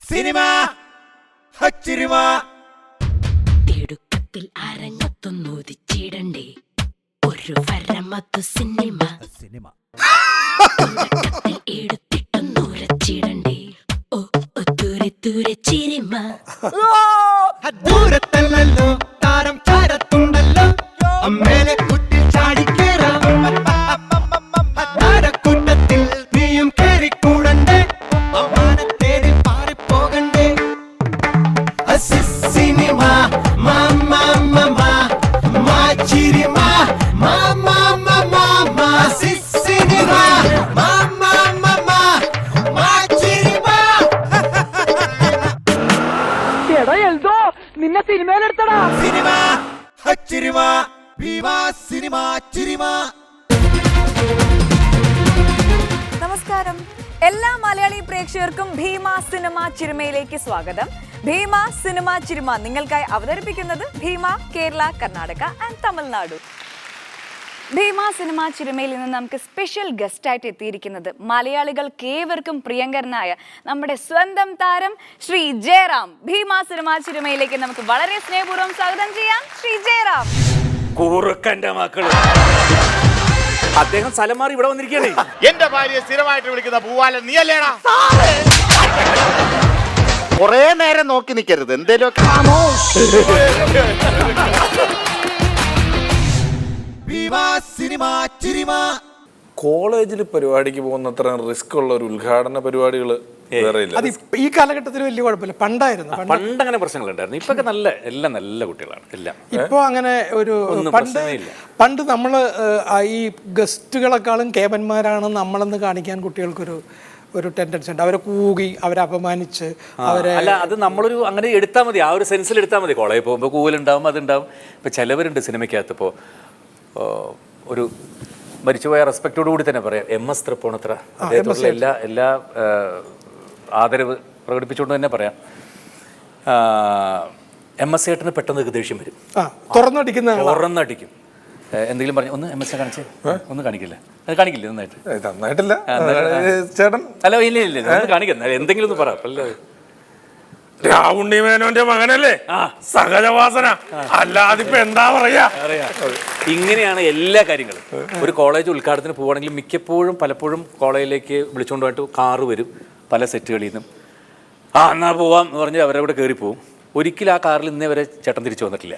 Cinema ഹച്ചിരിമ തിടുക്കത്തിൽ അരങ്ങത്തൊന്നുദിച്ചിടണ്ടേ ഒരു വരമത്തു cinema cinema തുടക്കത്തിൽ എടുത്തിട്ടൊന്നുരച്ചിടണ്ടേ ഓ ദൂരെ ദൂരെ ചിരിമ ദൂരത്തല്ലോ താരം ചാരത്തുണ്ടല്ലോ അമ്മേലെ കുട്ടി ചാടിക്കേറാം താരക്കൂട്ടത്തിൽ നീയും കേറിക്കൂടണ്ടേ അമ്മാനെ തേടി പാറിപ്പോകണ്ടേ സിനിമ മാച്ചിരിമ സിനിമ മാച്ചിരിമ നിന്നെ സിനിമയിലെടുത്തടാ. സിനിമ ഹച്ചിരിമ ഭീമ സിനിമ ചിരിമ. നമസ്കാരം, എല്ലാ മലയാളി പ്രേക്ഷകർക്കും ഭീമ സിനിമ ചിരിമയിലേക്ക് സ്വാഗതം. ഭീമ സിനിമ ചിരിമ നിങ്ങൾക്കായി അവതരിപ്പിക്കുന്നത് ഭീമ കേരള, കർണാടക ആൻഡ് തമിഴ്നാടു. ഭീമ സിനിമ ചിരിമയിൽ നിന്ന് നമുക്ക് സ്പെഷ്യൽ ഗസ്റ്റായിട്ട് എത്തിയിരിക്കുന്നത് മലയാളികൾക്ക് ഏവർക്കും പ്രിയങ്കരനായ നമ്മുടെ സ്വന്തം താരം ശ്രീ ജയറാം. ഭീമ സിനിമ ചിരിമയിലേക്ക് നമുക്ക് വളരെ സ്നേഹപൂർവ്വം സ്വാഗതം ചെയ്യാം ശ്രീ ജയറാം. കൂറുക്കന്റെ മക്കള് അദ്ദേഹം സ്ഥലം മാറി ഇവിടെ വന്നിരിക്കണേ. എന്റെ ഭാര്യയെ സ്ഥിരമായിട്ട് വിളിക്കുന്ന പൂവാലൻ നീയല്ലേടാ? കൊറേ നേരം നോക്കി നിൽക്കരുത്, എന്തേലും ഭീമ സിനിമ ചിരിമ. കോളേജിൽ പരിപാടിക്ക് പോകുന്നത്ര റിസ്ക് ഉള്ള ഒരു ഉദ്ഘാടന പരിപാടികൾ വേറെ ഇല്ല. അത് ഈ കാലഘട്ടത്തിൽ വലിയ കുഴപ്പമില്ല. പണ്ടായിരുന്നു. പണ്ട് അങ്ങനെ പ്രശ്നങ്ങളുണ്ടായിരുന്നു. ഇപ്പൊ എല്ലാം നല്ല കുട്ടികളാണ് എല്ലാം. ഇപ്പൊ അങ്ങനെ ഒരു പണ്ട് നമ്മള് ഈ ഗസ്റ്റുകളെക്കാളും കേവന്മാരാണ് നമ്മളെന്ന് കാണിക്കാൻ കുട്ടികൾക്കൊരു ടെൻഡൻസി ഉണ്ട്. അവരെ കൂകി, അവരെ അപമാനിച്ച്, അവരെ അല്ല അത് നമ്മളൊരു അങ്ങനെ എടുത്താൽ മതി, ആ ഒരു സെൻസിൽ എടുത്താൽ മതി. കോളേജിൽ പോകുമ്പോൾ കൂവലുണ്ടാവും, അതുണ്ടാവും. ഇപ്പൊ ചിലവരുണ്ട് സിനിമയ്ക്കകത്ത്. ഇപ്പോൾ ഒരു മരിച്ചുപോയ റെസ്പെക്റ്റോടു കൂടി തന്നെ പറയാം, MS തൃപ്പൂണിത്തുറ, അദ്ദേഹത്തോടുള്ള എല്ലാ ആദരവ് പ്രകടിപ്പിച്ചുകൊണ്ട് തന്നെ പറയാം. MS ചേട്ടന് പെട്ടെന്ന് ദേഷ്യം വരും, തുറന്നടിക്കും. എന്തെങ്കിലും പറഞ്ഞു ഒന്ന് MS കാണിച്ച് ഒന്ന് കാണിക്കില്ല, അത് കാണിക്കില്ല നന്നായിട്ടില്ല ചേട്ടൻ. അല്ല ഇല്ല ഒന്ന് കാണിക്കുന്ന എന്തെങ്കിലും ഒന്ന് പറയാം. അല്ല രാവുണ്ണി മേനോന്റെ മകനല്ലേ, സഹജവാസന, അല്ലാതിപ്പോ എന്താ പറയാ. ഇങ്ങനെയാണ് എല്ലാ കാര്യങ്ങളും. ഒരു കോളേജ് ഉദ്ഘാടനത്തിന് പോവുകയാണെങ്കിൽ മിക്കപ്പോഴും പലപ്പോഴും കോളേജിലേക്ക് വിളിച്ചുകൊണ്ട് പോയിട്ട് കാറ് വരും പല സെറ്റുകളിൽ നിന്നും. എന്നാ പോവാം എന്ന് പറഞ്ഞ് അവരവിടെ കയറി പോവും. ഒരിക്കലും ആ കാറിൽ ഇന്നേ വരെ ചേട്ടൻ തിരിച്ചു വന്നിട്ടില്ല.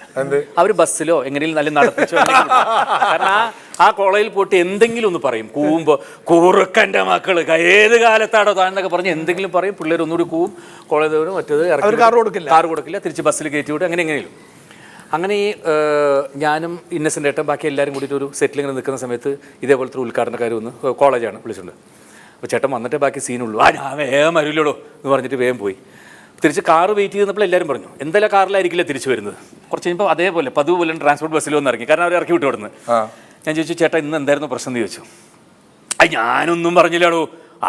അവർ ബസ്സിലോ എങ്ങനെയും നല്ല നടത്തിച്ചോ. കാരണം ആ കോളേജിൽ പോയിട്ട് എന്തെങ്കിലും ഒന്ന് പറയും, കൂവുമ്പോൾ കൂറുക്കൻ്റെ മക്കള് ഏത് കാലത്താണോ താന്നൊക്കെ പറഞ്ഞ് എന്തെങ്കിലും പറയും. പിള്ളേർ ഒന്നുകൂടി കൂവും, കോളേജ് മറ്റേത് കാറ് കൊടുക്കില്ല, തിരിച്ച് ബസ്സിൽ കയറ്റി വിടും. എങ്ങനെയെങ്കിലും അങ്ങനെ ഈ ഞാനും ഇന്നസെൻ്റ് ഏട്ടൻ ബാക്കി എല്ലാവരും കൂടിയിട്ട് ഒരു സെറ്റിൽ ഇങ്ങനെ നിൽക്കുന്ന സമയത്ത് ഇതേപോലത്തെ ഉദ്ഘാടനക്കാർ വന്ന്, കോളേജാണ് വിളിച്ചിട്ടുണ്ട്. അപ്പോൾ ചേട്ടൻ വന്നിട്ട് ബാക്കി സീനുള്ളൂ. ഞാൻ വേഗം വരില്ലടോ എന്ന് പറഞ്ഞിട്ട് വേഗം പോയി. തിരിച്ച് കാറ് വെയിറ്റ് ചെയ്തപ്പോൾ എല്ലാവരും പറഞ്ഞു എന്തായാലും കാറിലായിരിക്കില്ല തിരിച്ചു വരുന്നത്. കുറച്ച് കഴിയുമ്പോൾ അതേപോലെ പതിവ് പോലെ ട്രാൻസ്പോർട്ട് ബസ്സിൽ വന്ന് ഇറങ്ങി, കാരണം അവർ ഇറക്കി വിട്ടു കൊടുന്ന്. ഞാൻ ചോദിച്ചു ചേട്ടാ ഇന്ന് എന്തായിരുന്നു പ്രശ്നം എന്ന് ചോദിച്ചു. ഞാനൊന്നും പറഞ്ഞില്ലാടോ.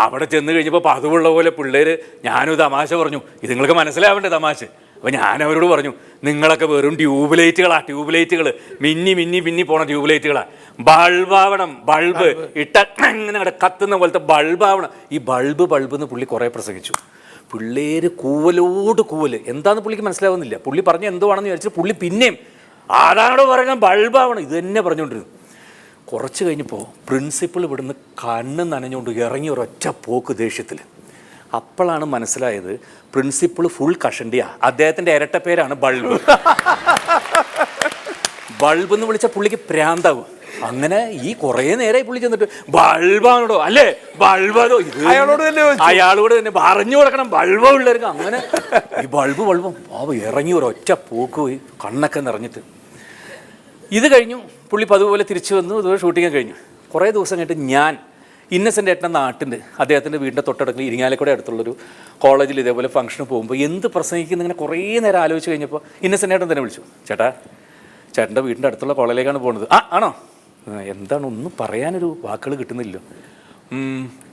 അവിടെ ചെന്ന് കഴിഞ്ഞപ്പോൾ പതിവുള്ള പോലെ പിള്ളേർ, ഞാനും തമാശ പറഞ്ഞു, ഇത് നിങ്ങൾക്ക് മനസ്സിലാവേണ്ടേ തമാശ. അപ്പോൾ ഞാൻ അവരോട് പറഞ്ഞു നിങ്ങളൊക്കെ വെറും ട്യൂബ്ലൈറ്റുകൾ മിന്നി പോണ ട്യൂബ്ലൈറ്റുകളാണ്. ബൾബാവണം, ബൾബ് ഇട്ട ഇങ്ങനെ കത്തുന്ന പോലത്തെ ബൾബാവണം. ഈ ബൾബ് എന്ന് പുള്ളി കുറേ പ്രസംഗിച്ചു. പിള്ളേർ കൂവല് എന്താണെന്ന് പുള്ളിക്ക് മനസ്സിലാവുന്നില്ല. പുള്ളി പറഞ്ഞ എന്തോ ആണെന്ന് വിചാരിച്ചു. പുള്ളി പിന്നെയും ആരാണോ പറയുന്നത് ബൾബാവണം, ഇത് തന്നെ പറഞ്ഞുകൊണ്ടിരുന്നു. കുറച്ച് കഴിഞ്ഞപ്പോൾ പ്രിൻസിപ്പൾ ഇവിടുന്ന് കണ്ണ് നനഞ്ഞുകൊണ്ട് ഇറങ്ങി ഒരൊറ്റ പോക്ക് ദേഷ്യത്തിൽ. അപ്പോഴാണ് മനസ്സിലായത് പ്രിൻസിപ്പൾ ഫുൾ കഷണ്ടിയാ, അദ്ദേഹത്തിൻ്റെ ഇരട്ട പേരാണ് ബൾബ്. ബൾബ് എന്ന് വിളിച്ച പുള്ളിക്ക് പ്രാന്താവും. അങ്ങനെ ഈ കുറേ നേരമായി പുള്ളി ചെന്നിട്ട് ബൾബാണോ അല്ലേ ബൾബോ, ഇത് അയാളോട് തന്നെ പറഞ്ഞു കൊടുക്കണം ബൾബോ ഉള്ളവർക്ക്. അങ്ങനെ ഈ ബൾബും ഇറങ്ങി ഒരൊറ്റ പോക്ക് പോയി, കണ്ണൊക്കെ നിറഞ്ഞിട്ട്. ഇത് കഴിഞ്ഞു, പുള്ളി പതുപോലെ തിരിച്ചു വന്നു, ഇതുപോലെ ഷൂട്ടിങ് കഴിഞ്ഞു. കുറേ ദിവസം കഴിഞ്ഞിട്ട് ഞാൻ ഇന്നസെൻ്റ് ഏട്ടൻ നാട്ടിൻ്റെ അദ്ദേഹത്തിൻ്റെ വീടിൻ്റെ തൊട്ടടുത്ത് ഇരിങ്ങാലക്കുട അടുത്തുള്ളൊരു കോളേജിൽ ഇതേപോലെ ഫംഗ്ഷന് പോകുമ്പോൾ എന്ത് പ്രസംഗിക്കുന്ന ഇങ്ങനെ കുറേ നേരം ആലോചിച്ച് കഴിഞ്ഞപ്പോൾ ഇന്നസെൻ്റ് ഏട്ടൻ തന്നെ വിളിച്ചു, ചേട്ടൻ്റെ വീടിൻ്റെ അടുത്തുള്ള കോളേജിലേക്കാണ് പോകുന്നത്. ആണോ, എന്താണ് ഒന്നും പറയാനൊരു വാക്കുകൾ കിട്ടുന്നില്ലല്ലോ.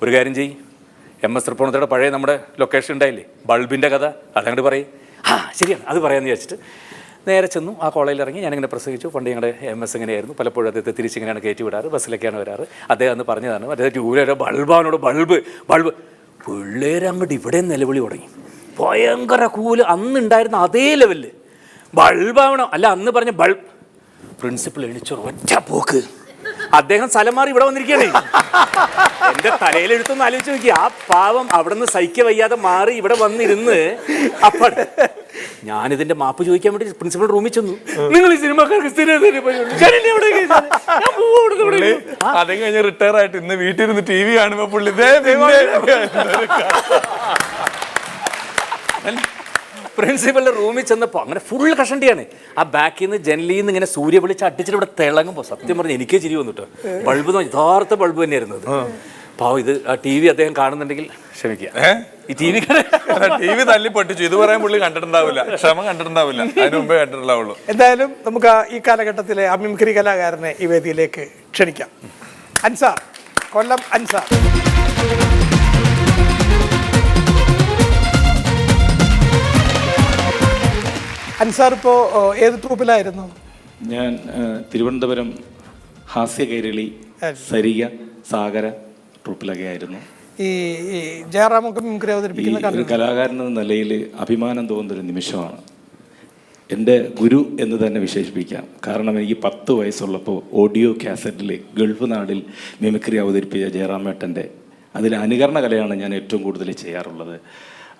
ഒരു കാര്യം ചെയ്യ്, MS തൃപ്പൂണിത്തുറയുടെ പഴയ നമ്മുടെ ലൊക്കേഷൻ ഉണ്ടായില്ലേ ബൾബിൻ്റെ കഥ, അതങ്ങോട്ട് പറയും. ശരിയാണ്, അത് പറയാമെന്ന് വിചാരിച്ചിട്ട് നേരെ ചെന്നു. ആ കോളേജിൽ ഇറങ്ങി ഞാനിങ്ങനെ പ്രസംഗിച്ചു. പണ്ട് ഞങ്ങളുടെ MS ഇങ്ങനെയായിരുന്നു, പലപ്പോഴും അദ്ദേഹത്തെ തിരിച്ചിങ്ങനെയാണ് കയറ്റി വിടാറ്, ബസ്സിലൊക്കെയാണ് വരാറ്. അദ്ദേഹം അന്ന് പറഞ്ഞതാണ് അദ്ദേഹം ട്യൂബിലെ ബൾബാനോട് ബൾബ് പിള്ളേരങ്ങോട്ട് ഇവിടെ നിലവിളി തുടങ്ങി. ഭയങ്കര കൂല്, അന്നുണ്ടായിരുന്ന അതേ ലെവലില്. ബൾബാവണം അല്ല, അന്ന് പറഞ്ഞ ബൾബ്. പ്രിൻസിപ്പൽ എണിച്ചോ ഒറ്റ പോക്ക്. അദ്ദേഹം സ്ഥലം മാറി ഇവിടെ വന്നിരിക്കുകയാണ്. എന്റെ തലയിലെടുത്തൊന്ന് ആലോചിച്ച് നോക്കി. ആ പാവം അവിടെ നിന്ന് സഹിക്ക വയ്യാതെ മാറി ഇവിടെ വന്നിരുന്ന് അപ്പോൾ ഞാനിതിന്റെ മാപ്പ് ചോദിക്കാൻ വേണ്ടി പ്രിൻസിപ്പൽ റൂമിൽ ചെന്നു. നിങ്ങൾ ഈ സിനിമക്കാർക്ക് അത് കഴിഞ്ഞ് റിട്ടയർ ആയിട്ട് ഇന്ന് വീട്ടിലിരുന്ന് TV കാണുമ്പോ പുള്ളി പ്രിൻസിപ്പലിന്റെ റൂമിൽ ചെന്നപ്പോൾ അങ്ങനെ ഫുൾ കഷണ്ടിയാണ്. ആ ബാക്കിൽ നിന്ന് ജനലിൽ നിന്ന് ഇങ്ങനെ സൂര്യ വിളിച്ച് അടിച്ചിട്ട് ഇവിടെ തിളങ്ങുമ്പോൾ സത്യം പറഞ്ഞ് എനിക്കേ ചിരി വന്നിട്ടോ. ബൾബ് യഥാർത്ഥ ബൾബ് തന്നെയായിരുന്നു അത്. പാവം ഇത് ആ TV അദ്ദേഹം കാണുന്നുണ്ടെങ്കിൽ ക്ഷമിക്കുക. ഈ TV തല്ലി പൊട്ടിച്ചു. ഇത് പറയാൻ പുള്ളി കണ്ടിട്ടുണ്ടാവില്ല, ക്ഷമ കണ്ടിട്ടുണ്ടാവില്ല, അതിന് മുമ്പേ കണ്ടിട്ടുണ്ടാവുള്ളൂ. എന്തായാലും നമുക്ക് ഈ കാലഘട്ടത്തിലെ ആ മിമിക്രി കലാകാരനെ ഈ വേദിയിലേക്ക് ക്ഷണിക്കാം. അൻസാർ, കൊല്ലം അൻസാർ. അൻസാർ ഇപ്പോൾ ഏത് ട്രൂപ്പിലായിരുന്നു? ഞാൻ തിരുവനന്തപുരം ഹാസ്യ കൈരളി സരിക സാഗര ട്രൂപ്പിലൊക്കെ ആയിരുന്നു. ഈ ജയറാമൊക്കെ മിമിക്രി അവതരിപ്പിക്കുന്ന ഒരു കലാകാരൻ എന്ന നിലയിൽ അഭിമാനം തോന്നുന്നൊരു നിമിഷമാണ്. എൻ്റെ ഗുരു എന്ന് തന്നെ വിശേഷിപ്പിക്കാം. കാരണം എനിക്ക് 10 വയസ്സുള്ളപ്പോൾ ഓഡിയോ കാസറ്റിൽ ഗൾഫ് നാടിൽ മിമിക്രി അവതരിപ്പിച്ച ജയറാമേട്ടൻ്റെ അതിൽ അനുകരണ കലയാണ് ഞാൻ ഏറ്റവും കൂടുതൽ ചെയ്യാറുള്ളത്.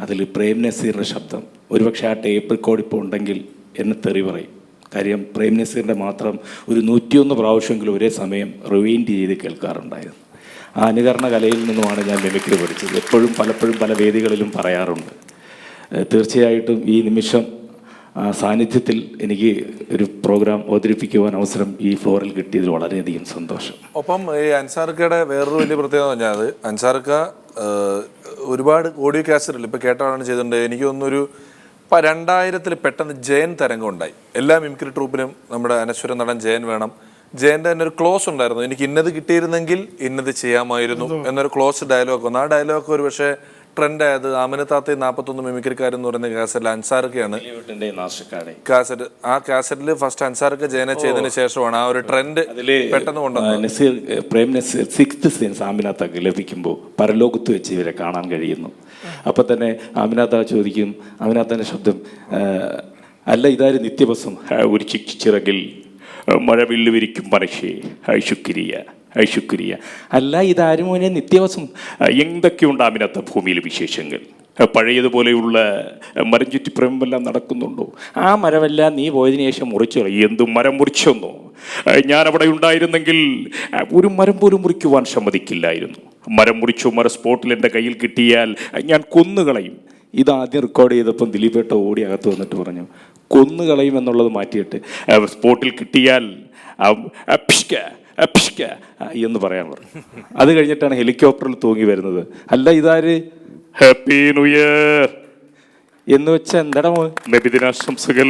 അതിൽ പ്രേം നസീറിൻ്റെ ശബ്ദം ഒരുപക്ഷെ ആ ടേപ്പ് റെക്കോർഡ് ഇപ്പോൾ ഉണ്ടെങ്കിൽ എന്നെ തെറി പറയും. കാര്യം പ്രേം നസീറിൻ്റെ മാത്രം ഒരു 101 പ്രാവശ്യമെങ്കിലും ഒരേ സമയം റിവൈൻഡ് ചെയ്ത് കേൾക്കാറുണ്ടായിരുന്നു. ആ അനുകരണ കലയിൽ നിന്നുമാണ് ഞാൻ മിമിക്രി പഠിച്ചത്. എപ്പോഴും പലപ്പോഴും പല വേദികളിലും പറയാറുണ്ട്. തീർച്ചയായിട്ടും ഈ നിമിഷം സാന്നിധ്യത്തിൽ എനിക്ക് ഒരു പ്രോഗ്രാം അവതരിപ്പിക്കുവാൻ അവസരം ഈ ഫ്ലോറിൽ കിട്ടിയതിൽ വളരെയധികം സന്തോഷം. ഒപ്പം ഈ അൻസാർക്കയുടെ വേറൊരു വലിയ പ്രത്യേകത പറഞ്ഞാൽ അത് അൻസാർക്ക ഒരുപാട് ഓഡിയോ കാസറ്റിൽ ഇപ്പോൾ കേട്ടാണ് ചെയ്തിട്ടുണ്ട്. എനിക്ക് തോന്നുന്നൊരു 2000 പെട്ടെന്ന് ജയൻ തരംഗം ഉണ്ടായി. എല്ലാ മിമിക്രി ട്രൂപ്പിനും നമ്മുടെ അനശ്വര നടൻ ജയൻ വേണം. ജയൻ്റെ തന്നെ ഒരു ക്ലോസ് ഉണ്ടായിരുന്നു, എനിക്ക് ഇന്നത് കിട്ടിയിരുന്നെങ്കിൽ ഇന്നത് ചെയ്യാമായിരുന്നു എന്നൊരു ക്ലോസ് ഡയലോഗ് വന്നു. ആ ഡയലോഗ് ഒരു പക്ഷേ ട്രെൻഡായത് ആമിനത്താത്ത 41 മിമിക്രിക്കാരെന്ന് പറയുന്ന കാസറ്റിൽ അൻസാർക്കയാണ് കാസറ്റ്. ആ കാസറ്റിൽ ഫസ്റ്റ് അൻസാർക്ക് ജയനെ ചെയ്തതിന് ശേഷമാണ് ആ ഒരു ട്രെൻഡ് പെട്ടെന്ന് കൊണ്ടുവന്നത്. പ്രേം നസീർ 6th സെൻസ് ആമിനത്താക്ക് ലഭിക്കുമ്പോൾ പരലോകത്ത് വെച്ച് ഇവരെ കാണാൻ കഴിയുന്നു. അപ്പം തന്നെ ആമിനത്ത ചോദിക്കും, ആമിനത്താൻ്റെ ശബ്ദം, അല്ല ഇതാര് നിത്യവസം ഒരു ചിറകിൽ മഴവില്ല് വിരിക്കും മനുഷ്യേ ശുക്രിയ. അല്ല ഇതാരും മോനെ നിത്യവസം എന്തൊക്കെയുണ്ട് ആമിനത്ത ഭൂമിയിലെ വിശേഷങ്ങൾ? പഴയതുപോലെയുള്ള മരം ചുറ്റിപ്പുറമെല്ലാം നടക്കുന്നുണ്ടോ? ആ മരമെല്ലാം നീ പോയതിനു ശേഷം മുറിച്ചു കളയും. എന്തും മരം മുറിച്ചൊന്നോ? ഞാനവിടെ ഉണ്ടായിരുന്നെങ്കിൽ ഒരു മരം പോലും മുറിക്കുവാൻ സമ്മതിക്കില്ലായിരുന്നു. മരം മുറിച്ചോ മരം സ്പോട്ടിൽ എൻ്റെ കയ്യിൽ കിട്ടിയാൽ ഞാൻ കൊന്നുകളയും. ഇതാദ്യം റെക്കോർഡ് ചെയ്തപ്പം ദിലീപേട്ട ഓടി അകത്ത് വന്നിട്ട് പറഞ്ഞു, കൊന്നുകളയും എന്നുള്ളത് മാറ്റിയിട്ട് സ്പോട്ടിൽ കിട്ടിയാൽ എന്ന് പറയാൻ പറഞ്ഞു. അത് കഴിഞ്ഞിട്ടാണ് ഹെലികോപ്റ്ററിൽ തൂങ്ങി വരുന്നത്. അല്ല ഇതാര് ഹാപ്പി ന്യൂ ഇയർ എന്ന് വെച്ചാൽ എന്താടാ നബിദിനാശംസകൾ.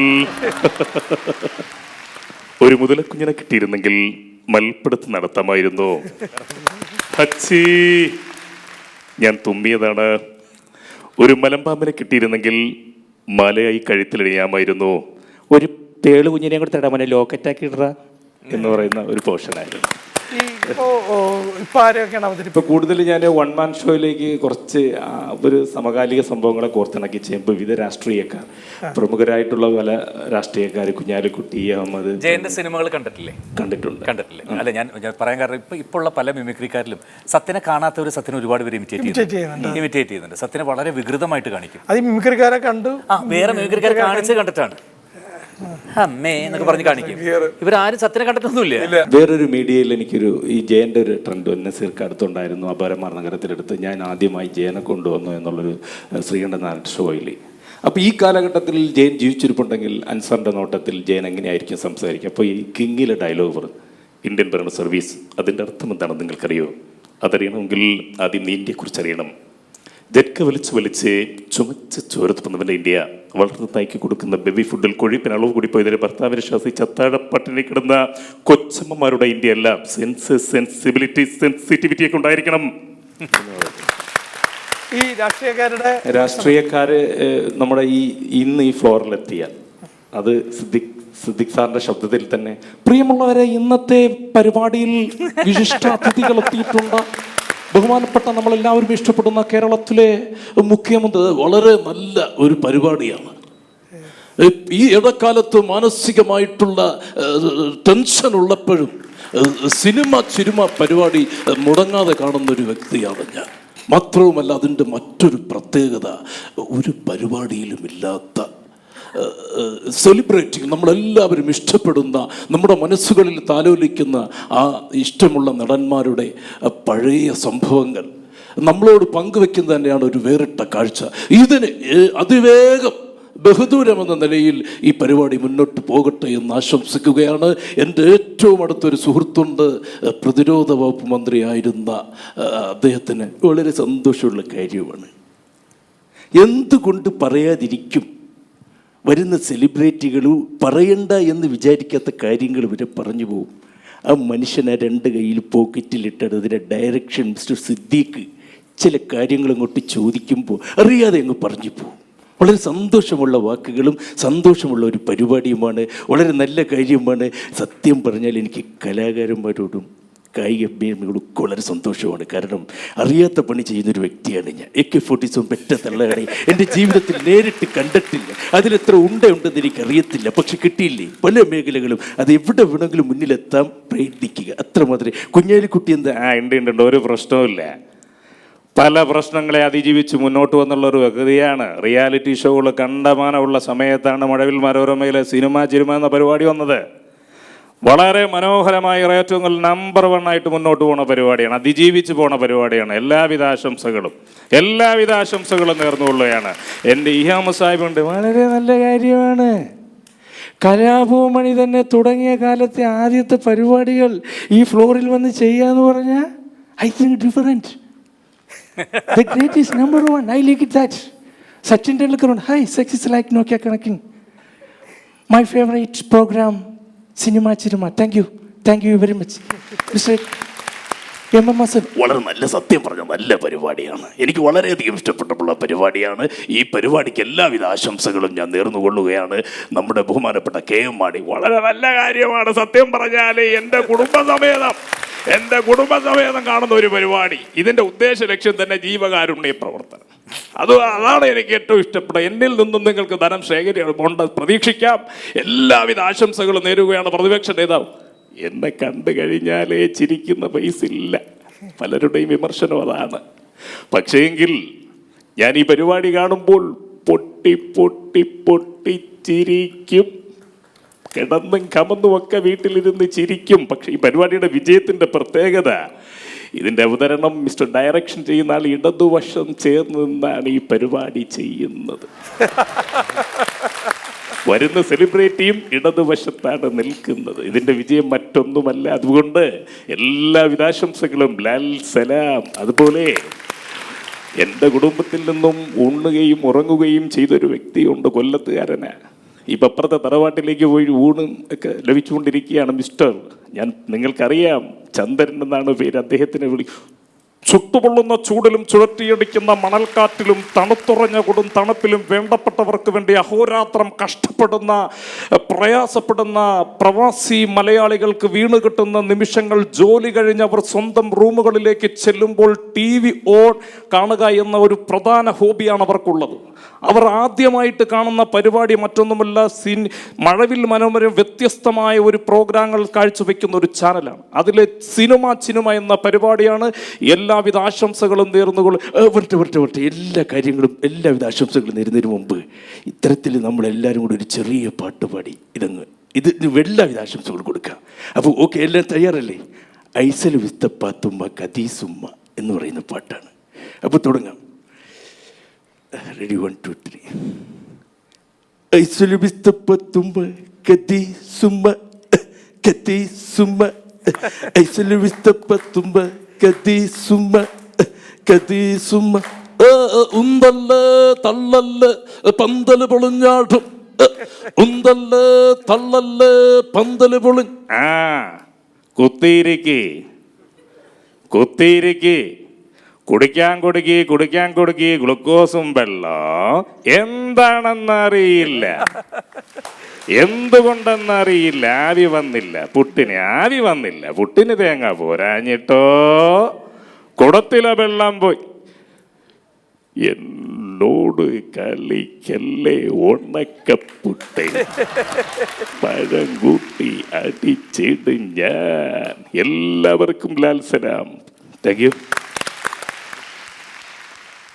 ഒരു മുതലക്കുഞ്ഞിനെ കിട്ടിയിരുന്നെങ്കിൽ മൽപ്പിടുത്ത് നടത്താമായിരുന്നു. അച്ചി ഞാൻ തുമ്മിയതാണ്. ഒരു മലമ്പാമ്പിനെ കിട്ടിയിരുന്നെങ്കിൽ മലയായി കഴുത്തിലിടയാമായിരുന്നു. ഒരു തേള് കുഞ്ഞിനെ കൂടെ തടാ മനെ ലോക്കറ്റാക്കി ഇടറ എന്ന് പറയുന്ന ഒരു പോർഷനായിരുന്നു. ഇപ്പൊ കൂടുതൽ ഞാൻ 1 മാൻ ഷോയിലേക്ക് കുറച്ച് ഒരു സമകാലിക സംഭവങ്ങളെ കോർത്തിണക്കി ചെയ്യുമ്പോൾ വിവിധ രാഷ്ട്രീയക്കാർ, പ്രമുഖരായിട്ടുള്ള പല രാഷ്ട്രീയക്കാർ, കുഞ്ഞാലിക്കുട്ടി, അഹമ്മദ്. ജയന്റെ സിനിമകൾ കണ്ടിട്ടില്ലേ? അല്ല, ഞാൻ പറയാൻ കാരണം ഇപ്പോൾ ഉള്ള പല മിമിക്രിക്കാരിലും സത്യനെ കാണാത്ത ഒരു സത്യനെ ഒരുപാട് പേര് ഇമിറ്റേറ്റ് ചെയ്യുന്നുണ്ട്. സത്യനെ വളരെ വികൃതമായിട്ട് കാണിക്കും. അത് മിമിക്രിക്കാരെ കണ്ടു വേറെ മിമിക്രിക്കാരെ കാണിച്ച് കണ്ടിട്ടാണ് അമ്മേ എന്നൊക്കെ പറഞ്ഞ് കാണിക്കും. ഇവരാരും സത്യനെ കണ്ടിട്ടൊന്നുമില്ല. വേറൊരു മീഡിയയിൽ എനിക്കൊരു ഈ ജയന്റെ ഒരു ട്രെൻഡ് നസീർക്ക് അടുത്തുണ്ടായിരുന്നു. അപരമാർ നഗരത്തിലെടുത്ത് ഞാൻ ആദ്യമായി ജയനെ കൊണ്ടുവന്നു എന്നുള്ളൊരു ശ്രീകണ്ഠനാഥൻ ഷോയിൽ. അപ്പോൾ ഈ കാലഘട്ടത്തിൽ ജയൻ ജീവിച്ചിരിപ്പുണ്ടെങ്കിൽ അൻസാറിൻ്റെ നോട്ടത്തിൽ ജയൻ എങ്ങനെയായിരിക്കും സംസാരിക്കുക? അപ്പോൾ ഈ കിങ്ങിലെ ഡയലോഗ് പറഞ്ഞു, ഇന്ത്യൻ ഭരണ സർവീസ്, അതിൻ്റെ അർത്ഥം എന്താണെന്ന് നിങ്ങൾക്കറിയോ? അതറിയണമെങ്കിൽ ആദ്യം നീ ഇന്ത്യയെക്കുറിച്ച് അറിയണം. ജെറ്റ് വലിച്ച് ചുമച്ച് ചോരത്തുന്നവൻ്റെ ഇന്ത്യ, വളർന്നു തായ്ക്ക് കൊടുക്കുന്ന ബേബി ഫുഡിൽ കൊഴുപ്പിന് അളവ് കൂടി പോയതിന് ഭർത്താവിനെ ശ്വാസിച്ച് അത്താഴ പട്ടിണി കിടന്ന കൊച്ചമ്മമാരുടെ ഇന്ത്യ അല്ല. സെൻസിറ്റിവിറ്റിയൊക്കെ ഉണ്ടായിരിക്കണം. ഈ രാഷ്ട്രീയക്കാര് നമ്മുടെ ഇന്ന് ഈ ഫ്ലോറിലെത്തിയാൽ അത് സിദ്ദിഖ് സാറിന്റെ ശബ്ദത്തിൽ തന്നെ, പ്രിയമുള്ളവരെ, ഇന്നത്തെ പരിപാടിയിൽ വിശിഷ്ട അതിഥികൾ എത്തിയിട്ടുണ്ട്. ബഹുമാനപ്പെട്ട നമ്മളെല്ലാവരും ഇഷ്ടപ്പെടുന്ന കേരളത്തിലെ മുഖ്യമന്ത്രി വളരെ നല്ല ഒരു പരിപാടിയാണ്. ഈ ഇടക്കാലത്ത് മാനസികമായിട്ടുള്ള ടെൻഷൻ ഉള്ളപ്പോഴും സിനിമ പരിപാടി മുടങ്ങാതെ കാണുന്ന ഒരു വ്യക്തിയാണ് ഞാൻ. മാത്രവുമല്ല, അതിൻ്റെ മറ്റൊരു പ്രത്യേകത, ഒരു പരിപാടിയിലും ഇല്ലാത്ത സെലിബ്രേറ്റിംഗ്, നമ്മളെല്ലാവരും ഇഷ്ടപ്പെടുന്ന, നമ്മുടെ മനസ്സുകളിൽ താലോലിക്കുന്ന ആ ഇഷ്ടമുള്ള നടന്മാരുടെ പഴയ സംഭവങ്ങൾ നമ്മളോട് പങ്കുവെക്കുന്നത് തന്നെയാണ് ഒരു വേറിട്ട കാഴ്ച. ഇതിന് അതിവേഗം ബഹുദൂരമെന്ന നിലയിൽ ഈ പരിപാടി മുന്നോട്ട് പോകട്ടെ എന്ന് ആശംസിക്കുകയാണ്. എൻ്റെ ഏറ്റവും അടുത്തൊരു സുഹൃത്തുണ്ട്, പ്രതിരോധ വകുപ്പ് മന്ത്രിയായിരുന്ന അദ്ദേഹത്തിന് വളരെ സന്തോഷമുള്ള കാര്യമാണ്. എന്തുകൊണ്ട് പറയാതിരിക്കും? വരുന്ന സെലിബ്രിറ്റികൾ പറയണ്ട എന്ന് വിചാരിക്കാത്ത കാര്യങ്ങൾ ഇവരെ പറഞ്ഞു പോകും. ആ മനുഷ്യനെ രണ്ട് കയ്യിൽ പോക്കറ്റിലിട്ടത് അതിൻ്റെ ഡയറക്ഷൻ മിസ്റ്റർ സിദ്ദീഖ് ചില കാര്യങ്ങൾ അങ്ങോട്ട് ചോദിക്കുമ്പോൾ അറിയാതെ അങ്ങ് പറഞ്ഞു പോകും. വളരെ സന്തോഷമുള്ള വാക്കുകളും സന്തോഷമുള്ള ഒരു പരിപാടിയുമാണ്. വളരെ നല്ല കാര്യമാണ്. സത്യം പറഞ്ഞാൽ എനിക്ക് കലാകാരന്മാരോടും കായിക അഭ്യർത്ഥികളൊക്കെ വളരെ സന്തോഷമാണ്. കാരണം അറിയാത്ത പണി ചെയ്യുന്നൊരു വ്യക്തിയാണ് ഞാൻ. AK-47 പെറ്റ തള്ളകളെ എൻ്റെ ജീവിതത്തിൽ നേരിട്ട് കണ്ടിട്ടില്ല. അതിലെത്ര ഉണ്ടെന്ന് എനിക്കറിയത്തില്ല. പക്ഷെ കിട്ടിയില്ലേ പല മേഖലകളും. അത് എവിടെ വേണമെങ്കിലും മുന്നിലെത്താൻ പ്രയത്നിക്കുക, അത്രമാത്രമേ. കുഞ്ഞാലിക്കുട്ടി എന്താ ഉണ്ട്, ഒരു പ്രശ്നവുമില്ല. പല പ്രശ്നങ്ങളെ അതിജീവിച്ച് മുന്നോട്ട് വന്നുള്ളൊരു വ്യക്തിയാണ്. റിയാലിറ്റി ഷോകൾ കണ്ടമാനമുള്ള സമയത്താണ് മഴവിൽ മനോരമയിലെ സിനിമ എന്ന പരിപാടി വന്നത്. വളരെ മനോഹരമായ റേറ്റിംഗിൽ നമ്പർ 1 ആയിട്ട് മുന്നോട്ട് പോകുന്ന പരിപാടിയാണ്, അതിജീവിച്ച് പോകുന്ന പരിപാടിയാണ്. എല്ലാവിധ ആശംസകളും നേർന്നുകൊള്ളുകയാണ്. എൻ്റെ ഇഹാമ സാഹിബുണ്ട്, വളരെ നല്ല കാര്യമാണ്. കലാഭവമണി തന്നെ തുടങ്ങിയ കാലത്തെ ആദ്യത്തെ പരിപാടികൾ ഈ ഫ്ലോറിൽ വന്ന് ചെയ്യാന്ന് പറഞ്ഞാൽ I think different. The greatest number 1. I like it that. Sachin Tendulkar on, hi, sex is like Nokia connecting. My favorite program, Cinema Chirima. Thank you very much. Mr. MMS. വളരെ നല്ല, സത്യം പറഞ്ഞ നല്ല പരിപാടിയാണ്. എനിക്ക് വളരെയധികം ഇഷ്ടപ്പെട്ടുള്ള പരിപാടിയാണ്. ഈ പരിപാടിക്ക് എല്ലാവിധ ആശംസകളും ഞാൻ നേർന്നുകൊള്ളുകയാണ്. നമ്മുടെ ബഹുമാനപ്പെട്ട KM മാണി വളരെ നല്ല കാര്യമാണ്. സത്യം പറഞ്ഞാൽ എൻ്റെ കുടുംബസമേതം കാണുന്ന ഒരു പരിപാടി. ഇതിൻ്റെ ഉദ്ദേശ ലക്ഷ്യം തന്നെ ജീവകാരുണ്യ പ്രവർത്തനം. അതാണ് എനിക്ക് ഏറ്റവും ഇഷ്ടപ്പെട്ടത്. എന്നിൽ നിന്നും നിങ്ങൾക്ക് ധനം ശേഖരിക്കൊണ്ട് പ്രതീക്ഷിക്കാം. എല്ലാവിധ ആശംസകളും നേരുകയാണ്. പ്രതിപക്ഷ നേതാവ്, എന്നെ കണ്ടു കഴിഞ്ഞാലേ ചിരിക്കുന്ന പൈസ ഇല്ല. പലരുടെയും വിമർശനം അതാണ്. പക്ഷേങ്കിൽ ഞാൻ ഈ പരിപാടി കാണുമ്പോൾ പൊട്ടി ചിരിക്കും. കിടന്നും കമന്നുമൊക്കെ വീട്ടിലിരുന്ന് ചിരിക്കും. പക്ഷെ ഈ പരിപാടിയുടെ വിജയത്തിൻ്റെ പ്രത്യേകത, ഇതിൻ്റെ അവതരണം മിസ്റ്റർ ഡയറക്ഷൻ ചെയ്യുന്ന ആൾ ഇടതുവശം ചേർന്ന് നിന്നാണ് ഈ പരിപാടി ചെയ്യുന്നത്. വരുന്ന സെലിബ്രിറ്റിയും ഇടതുവശത്താണ് നിൽക്കുന്നത്. ഇതിൻ്റെ വിജയം മറ്റൊന്നുമല്ല. അതുകൊണ്ട് എല്ലാവിധ ആശംസകളും. ലാൽ സലാം. അതുപോലെ എൻ്റെ കുടുംബത്തിൽ നിന്നും ഉണ്ണുകയും ഉറങ്ങുകയും ചെയ്തൊരു വ്യക്തിയുണ്ട്, കൊല്ലത്തുകാരനാണ്. ഇപ്പം അപ്പുറത്തെ തറവാട്ടിലേക്ക് പോയി ഊണും ഒക്കെ ലഭിച്ചുകൊണ്ടിരിക്കുകയാണ് മിസ്റ്റർ, നിങ്ങൾക്കറിയാം, ചന്ദ്രൻ എന്നാണ് പേര്. അദ്ദേഹത്തിനെ ചുട്ടുപൊള്ളുന്ന ചൂടിലും ചുഴറ്റിയടിക്കുന്ന മണൽക്കാറ്റിലും തണുത്തുറഞ്ഞ കൊടും തണുപ്പിലും വേണ്ടപ്പെട്ടവർക്ക് വേണ്ടി അഹോരാത്രം കഷ്ടപ്പെടുന്ന പ്രയാസപ്പെടുന്ന പ്രവാസി മലയാളികൾക്ക് വീണ് കിട്ടുന്ന നിമിഷങ്ങൾ, ജോലി കഴിഞ്ഞവർ സ്വന്തം റൂമുകളിലേക്ക് ചെല്ലുമ്പോൾ TV ഓൺ കാണുക എന്ന ഒരു പ്രധാന ഹോബിയാണ് അവർക്കുള്ളത്. അവർ ആദ്യമായിട്ട് കാണുന്ന പരിപാടി മറ്റൊന്നുമല്ല, മഴവിൽ മനോരമ വ്യത്യസ്തമായ ഒരു പ്രോഗ്രാമുകൾ കാഴ്ചവെക്കുന്ന ഒരു ചാനലാണ്. അതിലെ സിനിമ എന്ന പരിപാടിയാണ്. എല്ലാവിധ ആശംസകളും നേർന്നുകൊള്ളും. വരട്ടെ എല്ലാ കാര്യങ്ങളും എല്ലാവിധ ആശംസകളും നേരുന്നതിന് മുമ്പ് ഇത്തരത്തിൽ നമ്മളെല്ലാവരും കൂടി ഒരു ചെറിയ പാട്ട് പാടി ഇതിന് എല്ലാവിധ ആശംസകൾ കൊടുക്കാം. അപ്പോൾ ഓക്കെ, എല്ലാം തയ്യാറല്ലേ? ഐസൽ വിസ്തപ്പാത്തുമ്മ കദീസുമ്മ എന്ന് പറയുന്ന പാട്ടാണ്. അപ്പോൾ തുടങ്ങാം. റെഡി, 1 2 3. ഐസൽ വിസ്തപ്പാത്തുമ്മ കദീസുമ്മ കദീസുമ്മ ഐസൽ വിസ്തപ്പാത്തുമ്മ കദീസുമ്മ കദീസുമ്മ ഉന്തല്ല് തള്ളല്ല് പന്തല് പൊളിഞ്ഞാടും ഉന്തല്ല് തള്ളല്ല് പന്തല് പൊളി. കുത്തിയിരിക്ക് കുടിക്കാൻ കൊടുക്കി ഗ്ലൂക്കോസും വെള്ളം എന്താണെന്നറിയില്ല, എന്തുകൊണ്ടെന്നറിയില്ല. ആവി വന്നില്ല പുട്ടിന് തേങ്ങ പോരാഞ്ഞിട്ടോ കുടത്തിലെ വെള്ളം പോയി. എന്നോട് കളിക്കല്ലേ ഉണക്കപ്പുട്ടേ, പഴം കൂട്ടി അടിച്ചിടും ഞാൻ. എല്ലാവർക്കും ലാൽ സലാം. Thank you.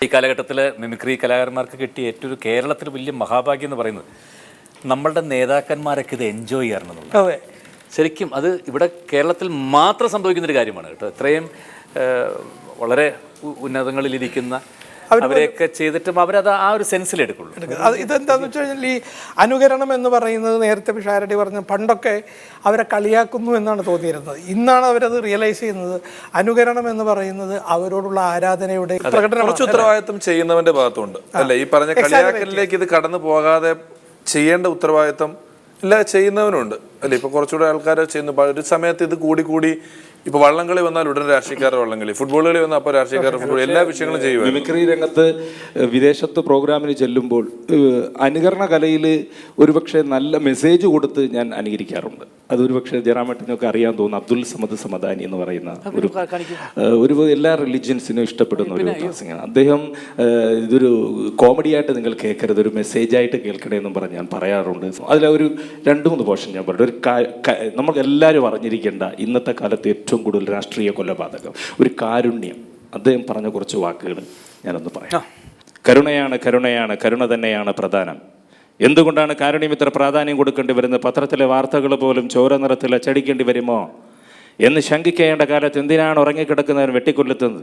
ഈ കാലഘട്ടത്തിൽ മിമിക്രി കലാകാരന്മാർക്ക് കിട്ടിയ ഏറ്റവും കേരളത്തിൽ വലിയ മഹാഭാഗ്യം എന്ന് പറയുന്നത് നമ്മളുടെ നേതാക്കന്മാരൊക്കെ ഇത് എൻജോയ് ചെയ്യാറുണ്ടെന്നുള്ളത്. അതെ, ശരിക്കും അത് ഇവിടെ കേരളത്തിൽ മാത്രം സംഭവിക്കുന്നൊരു കാര്യമാണ് കേട്ടോ. ഇത്രയും വളരെ ഉന്നതങ്ങളിലിരിക്കുന്ന അവരെയൊക്കെ ചെയ്തിട്ടും അവരത് ആ ഒരു സെൻസിലെടുക്കുള്ളൂ. അത് ഇതെന്താന്ന് വെച്ച് കഴിഞ്ഞാൽ ഈ അനുകരണം എന്ന് പറയുന്നത് നേരത്തെ പിഷാരടി പറഞ്ഞ പണ്ടൊക്കെ അവരെ കളിയാക്കുന്നു എന്നാണ് തോന്നിയിരുന്നത്. ഇന്നാണ് അവരത് റിയലൈസ് ചെയ്യുന്നത്. അനുകരണം എന്ന് പറയുന്നത് അവരോടുള്ള ആരാധനയുടെ പ്രകടനം. കുറച്ച് ഉത്തരവാദിത്വം ചെയ്യുന്നവന്റെ ഭാഗത്തുണ്ട് അല്ലെ? ഈ പറഞ്ഞ കളിയാക്കലിലേക്ക് ഇത് കടന്നു പോകാതെ ചെയ്യേണ്ട ഉത്തരവാദിത്വം ഇല്ല ചെയ്യുന്നവനുണ്ട് അല്ലെ? ഇപ്പൊ കുറച്ചുകൂടെ ആൾക്കാർ ചെയ്യുന്നു. ഒരു സമയത്ത് ഇത് കൂടി ഇപ്പൊ വള്ളംകളി വന്നാൽ ഉടൻ രാഷ്ട്രീയക്കാരുടെ വള്ളംകളി, ഫുട്ബോൾ കളി വന്നാൽ അപ്പോൾ രാഷ്ട്രീയക്കാരുടെ ഫുട്ബോൾ, എല്ലാ വിഷയങ്ങളും ചെയ്യുക. മിമിക്രി രംഗത്ത് വിദേശത്ത് പ്രോഗ്രാമിന് ചെല്ലുമ്പോൾ അനുകരണ കലയിൽ ഒരുപക്ഷെ നല്ല മെസ്സേജ് കൊടുത്ത് ഞാൻ അനുകരിക്കാറുണ്ട്. അതൊരുപക്ഷെ ജയറാമേട്ടനൊക്കെ അറിയാൻ തോന്നുന്നു. അബ്ദുൽ സമദ് സമദാനി എന്ന് പറയുന്ന ഒരു എല്ലാ റിലിജിയൻസിനും ഇഷ്ടപ്പെടുന്ന ഒരു സിംഗറാണ് അദ്ദേഹം. ഇതൊരു കോമഡിയായിട്ട് നിങ്ങൾ കേൾക്കരുത്, ഒരു മെസ്സേജായിട്ട് കേൾക്കണമെന്നും പറഞ്ഞ് ഞാൻ പറയാറുണ്ട്. അതിലൊരു 2-3 പോർഷൻ ഞാൻ പറഞ്ഞു. നമുക്ക് എല്ലാവരും അറിഞ്ഞിരിക്കേണ്ട ഇന്നത്തെ കാലത്ത് ഏറ്റവും കൂടുതൽ രാഷ്ട്രീയ കൊലപാതകം, ഒരു കാരുണ്യം. അദ്ദേഹം പറഞ്ഞ കുറച്ച് വാക്കുകൾ ഞാനൊന്ന് പറയാം. കരുണയാണ്, കരുണയാണ്, കരുണ തന്നെയാണ് പ്രധാനം. എന്തുകൊണ്ടാണ് കാരുണ്യം ഇത്ര പ്രാധാന്യം കൊടുക്കേണ്ടി വരുന്നത്? പത്രത്തിലെ വാർത്തകൾ പോലും ചോര നിറത്തിൽ അച്ചടിക്കേണ്ടി വരുമോ എന്ന് ശങ്കിക്കേണ്ട കാലത്ത് എന്തിനാണ് ഉറങ്ങിക്കിടക്കുന്നവൻ വെട്ടിക്കൊല്ലുന്നത്?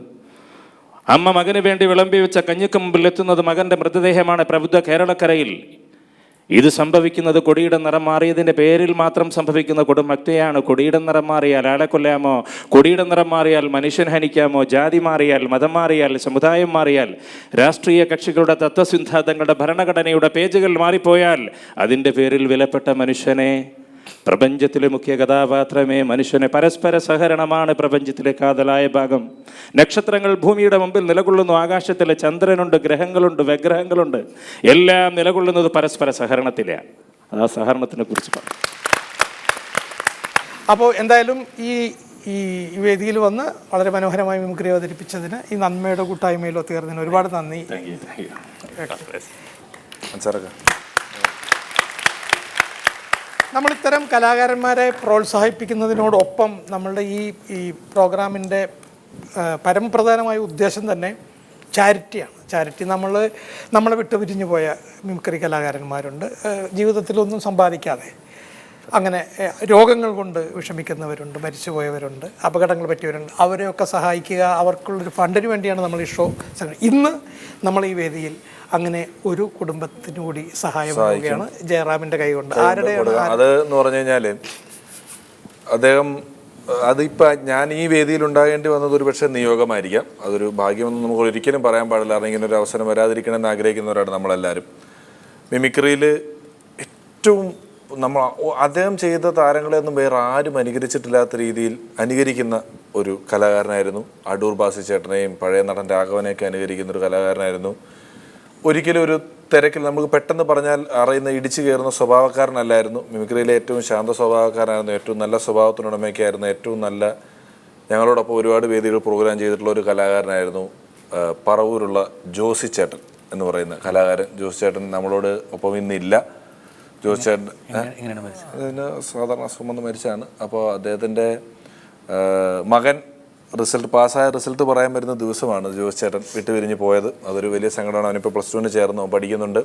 അമ്മ മകന് വേണ്ടി വിളമ്പി വെച്ച കഞ്ഞിക്ക് മുമ്പിൽ എത്തുന്നത് മകന്റെ മൃതദേഹമാണ് പ്രബുദ്ധ കേരളക്കരയിൽ. ഇത് സംഭവിക്കുന്നത് കൊടിയുടെ നിറം മാറിയതിൻ്റെ പേരിൽ മാത്രം സംഭവിക്കുന്ന കൊടുംഭക്തിയാണ്. കൊടിയുടെ നിറം മാറിയാൽ ആളെ കൊല്ലാമോ? കൊടിയുടെ നിറം മാറിയാൽ മനുഷ്യൻ ഹനിക്കാമോ? ജാതി മാറിയാൽ, മതം മാറിയാൽ, സമുദായം മാറിയാൽ, രാഷ്ട്രീയ കക്ഷികളുടെ തത്വസിദ്ധാന്തങ്ങളുടെ ഭരണഘടനയുടെ പേജുകൾ മാറിപ്പോയാൽ അതിൻ്റെ പേരിൽ വിലപ്പെട്ട മനുഷ്യനെ, പ്രപഞ്ചത്തിലെ മുഖ്യ കഥാപാത്രമേ മനുഷ്യനെ. പരസ്പര സഹകരണമാണ് പ്രപഞ്ചത്തിലെ കാതലായ ഭാഗം. നക്ഷത്രങ്ങൾ ഭൂമിയുടെ മുമ്പിൽ നിലകൊള്ളുന്നു. ആകാശത്തിലെ ചന്ദ്രനുണ്ട്, ഗ്രഹങ്ങളുണ്ട്, വിഗ്രഹങ്ങളുണ്ട്. എല്ലാം നിലകൊള്ളുന്നത് പരസ്പര സഹകരണത്തിലാണ്. ആ സഹകരണത്തിനെ കുറിച്ച് പറഞ്ഞു. അപ്പോൾ എന്തായാലും ഈ വേദിയിൽ വന്ന് വളരെ മനോഹരമായി മിമിക്രി അവതരിപ്പിച്ചതിന്, ഈ നന്മയുടെ കൂട്ടായ്മയിൽ ഒത്തുചേർന്നതിന് ഒരുപാട് നന്ദി. നമ്മളിത്തരം കലാകാരന്മാരെ പ്രോത്സാഹിപ്പിക്കുന്നതിനോടൊപ്പം നമ്മളുടെ ഈ പ്രോഗ്രാമിൻ്റെ പരമപ്രധാനമായ ഉദ്ദേശം തന്നെ ചാരിറ്റിയാണ്. ചാരിറ്റി നമ്മളെ വിട്ടുപിരിഞ്ഞു പോയ മിമിക്രി കലാകാരന്മാരുണ്ട്, ജീവിതത്തിലൊന്നും സമ്പാദിക്കാതെ അങ്ങനെ രോഗങ്ങൾ കൊണ്ട് വിഷമിക്കുന്നവരുണ്ട്, മരിച്ചുപോയവരുണ്ട്, അപകടങ്ങൾ പറ്റിയവരുണ്ട്. അവരെയൊക്കെ സഹായിക്കുക, അവർക്കുള്ളൊരു ഫണ്ടിന് വേണ്ടിയാണ് നമ്മൾ ഈ ഷോ. ഇന്ന് നമ്മൾ ഈ വേദിയിൽ അങ്ങനെ ഒരു കുടുംബത്തിനു കൂടി സഹായം നൽകുകയാണ് ജയറാമിന്റെ കൈകൊണ്ട്. ആരുടെയാണ് അത് എന്ന് പറഞ്ഞു കഴിഞ്ഞാല് അദ്ദേഹം അതിപ്പോൾ ഞാൻ ഈ വേദിയിൽ ഉണ്ടാകേണ്ടി വന്നത് ഒരു പക്ഷേ നിയോഗമായിരിക്കാം. അതൊരു ഭാഗ്യമെന്ന് നമുക്ക് ഒരിക്കലും പറയാൻ പാടില്ല. കാരണം ഇങ്ങനെ ഒരു അവസരം വരാതിരിക്കണമെന്ന് ആഗ്രഹിക്കുന്നവരാണ് നമ്മളെല്ലാവരും. മിമിക്രിയിൽ ഏറ്റവും അദ്ദേഹം ചെയ്ത താരങ്ങളെയൊന്നും വേറെ ആരും അനുകരിച്ചിട്ടില്ലാത്ത രീതിയിൽ അനുകരിക്കുന്ന ഒരു കലാകാരനായിരുന്നു. അടൂർ ബാസി ചേട്ടനെയും പഴയ നടൻ രാഘവനെയൊക്കെ അനുകരിക്കുന്ന ഒരു കലാകാരനായിരുന്നു. ഒരിക്കലും ഒരു തിരക്കിൽ നമുക്ക് പെട്ടെന്ന് പറഞ്ഞാൽ അറിയുന്ന ഇടിച്ചു കയറുന്ന സ്വഭാവക്കാരനല്ലായിരുന്നു. മിമിക്രിയിലെ ഏറ്റവും ശാന്ത സ്വഭാവക്കാരനായിരുന്നു. ഏറ്റവും നല്ല സ്വഭാവത്തിനുടമയൊക്കെയായിരുന്നു. ഏറ്റവും നല്ല ഞങ്ങളോടൊപ്പം ഒരുപാട് വേദികൾ പ്രോഗ്രാം ചെയ്തിട്ടുള്ള ഒരു കലാകാരനായിരുന്നു പറവൂരുള്ള ജോസി ചേട്ടൻ എന്ന് പറയുന്ന കലാകാരൻ. ജോസി ചേട്ടൻ നമ്മളോട് ഒപ്പം ഇന്നില്ല. ജോസി ചേട്ടൻ അതിന് സാധാരണ അസുഖം വന്ന് മരിച്ചാണ്. അപ്പോൾ അദ്ദേഹത്തിൻ്റെ മകൻ പാസ്സായ റിസൾട്ട് പറയാൻ വരുന്ന ദിവസമാണ് ജോസ് ചേട്ടൻ വിട്ടുപിരിഞ്ഞ് പോയത്. അതൊരു വലിയ സങ്കടമാണ്. അവനിപ്പോൾ +2 ചേർന്നു പഠിക്കുന്നുണ്ട്.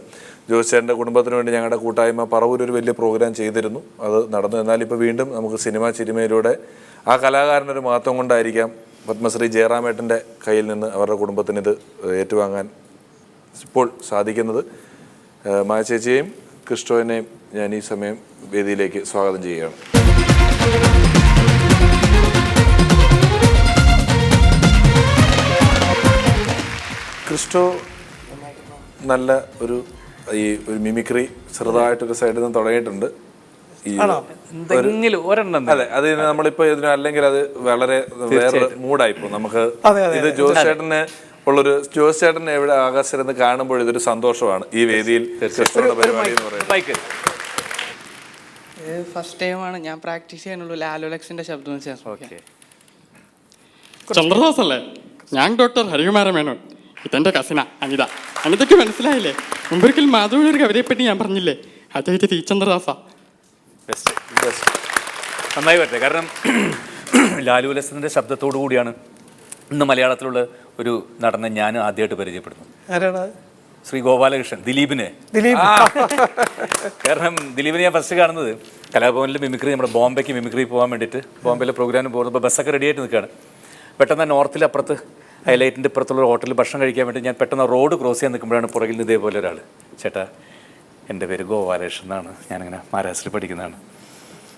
ജോസ് ചേട്ടൻ്റെ കുടുംബത്തിന് വേണ്ടി ഞങ്ങളുടെ കൂട്ടായ്മ പറവൂർ ഒരു വലിയ പ്രോഗ്രാം ചെയ്തിരുന്നു. അത് നടന്നു. എന്നാൽ ഇപ്പോൾ വീണ്ടും നമുക്ക് ചിരിമയിലൂടെ ആ കലാകാരനൊരു മഹത്വം കൊണ്ടായിരിക്കാം പത്മശ്രീ ജയറാമേട്ടൻ്റെ കയ്യിൽ നിന്ന് അവരുടെ കുടുംബത്തിന് ഇത് ഏറ്റുവാങ്ങാൻ ഇപ്പോൾ സാധിക്കുന്നത്. മായ ചേച്ചിയെയും ക്രിസ്റ്റോനെയും ഞാൻ ഈ സമയം വേദിയിലേക്ക് സ്വാഗതം ചെയ്യുകയാണ്. ക്രിസ്റ്റോ നല്ല ഒരു മിമിക്രി ചെറുതായിട്ടൊരു സൈഡിൽ നിന്ന് തുടങ്ങിയിട്ടുണ്ട്. അതെ, അത് നമ്മളിപ്പോ ഇതിന് അല്ലെങ്കിൽ അത് വളരെ വേറെ മൂഡായിപ്പോ നമുക്ക്. ഇത് ജോസ് ചേട്ടന് ഉള്ളൊരു ജോസ് ചേട്ടൻ എവിടെ ആകാശത്ത് കാണുമ്പോൾ ഇതൊരു സന്തോഷമാണ് ഈ വേദിയിൽ ക്രിസ്റ്റോയുടെ പരിപാടി എന്ന് പറയുന്നത്. ഫസ്റ്റ് ടൈമാണ് ഞാൻ പ്രാക്ടീസ് ചെയ്യാനുള്ളൂ. ലാലോലക്സിന്റെ ശബ്ദം ചന്ദ്രദാസ് അല്ലേ? ഞാൻ ഡോക്ടർ ഹരികുമാര മേനോൻ. ഇതെന്റെ കസിന അനിത. അനിതയ്ക്ക് മനസ്സിലായില്ലേ? മുമ്പൊരിക്കൽ മാധവിയുടെ ഒരു കവിതയെപ്പറ്റി ഞാൻ പറഞ്ഞില്ലേ? അദ്ദേഹത്തെ ടീച്ചന്ദ്രദാസ. നന്നായി വരട്ടെ. കാരണം ലാലു ലസന്റെ ശബ്ദത്തോടു കൂടിയാണ് ഇന്ന് മലയാളത്തിലുള്ള ഒരു നടനെ ഞാൻ ആദ്യമായിട്ട് പരിചയപ്പെടുന്നു. ആരാണ്? ശ്രീ ഗോപാലകൃഷ്ണൻ, ദിലീപിനെ. കാരണം ദിലീപിനെ ഞാൻ ഫസ്റ്റ് കാണുന്നത് കലാഭവനിൽ മിമിക്രി, നമ്മുടെ ബോംബെക്ക് മിമിക്രി പോകാൻ വേണ്ടിയിട്ട് ബോംബെയിലെ പ്രോഗ്രാമിന് പോകുമ്പോൾ ബസ്സൊക്കെ റെഡി ആയിട്ട് നിൽക്കുകയാണ്. പെട്ടെന്ന് നോർത്തിൽ അപ്പുറത്ത് ഹൈലൈറ്റിൻ്റെ ഇപ്പുറത്തുള്ള ഹോട്ടലിൽ ഭക്ഷണം കഴിക്കാൻ വേണ്ടി ഞാൻ പെട്ടെന്ന് റോഡ് ക്രോസ് ചെയ്യാൻ നിൽക്കുമ്പോഴാണ് പുറകിൽ നിന്ന് ഇതേപോലെ ഒരാൾ, ചേട്ടാ എൻ്റെ പേര് ഗോപാലകൃഷ്ണൻ എന്നാണ്, ഞാനിങ്ങനെ മഹാരാഷ്ട്രയിൽ പഠിക്കുന്നതാണ്,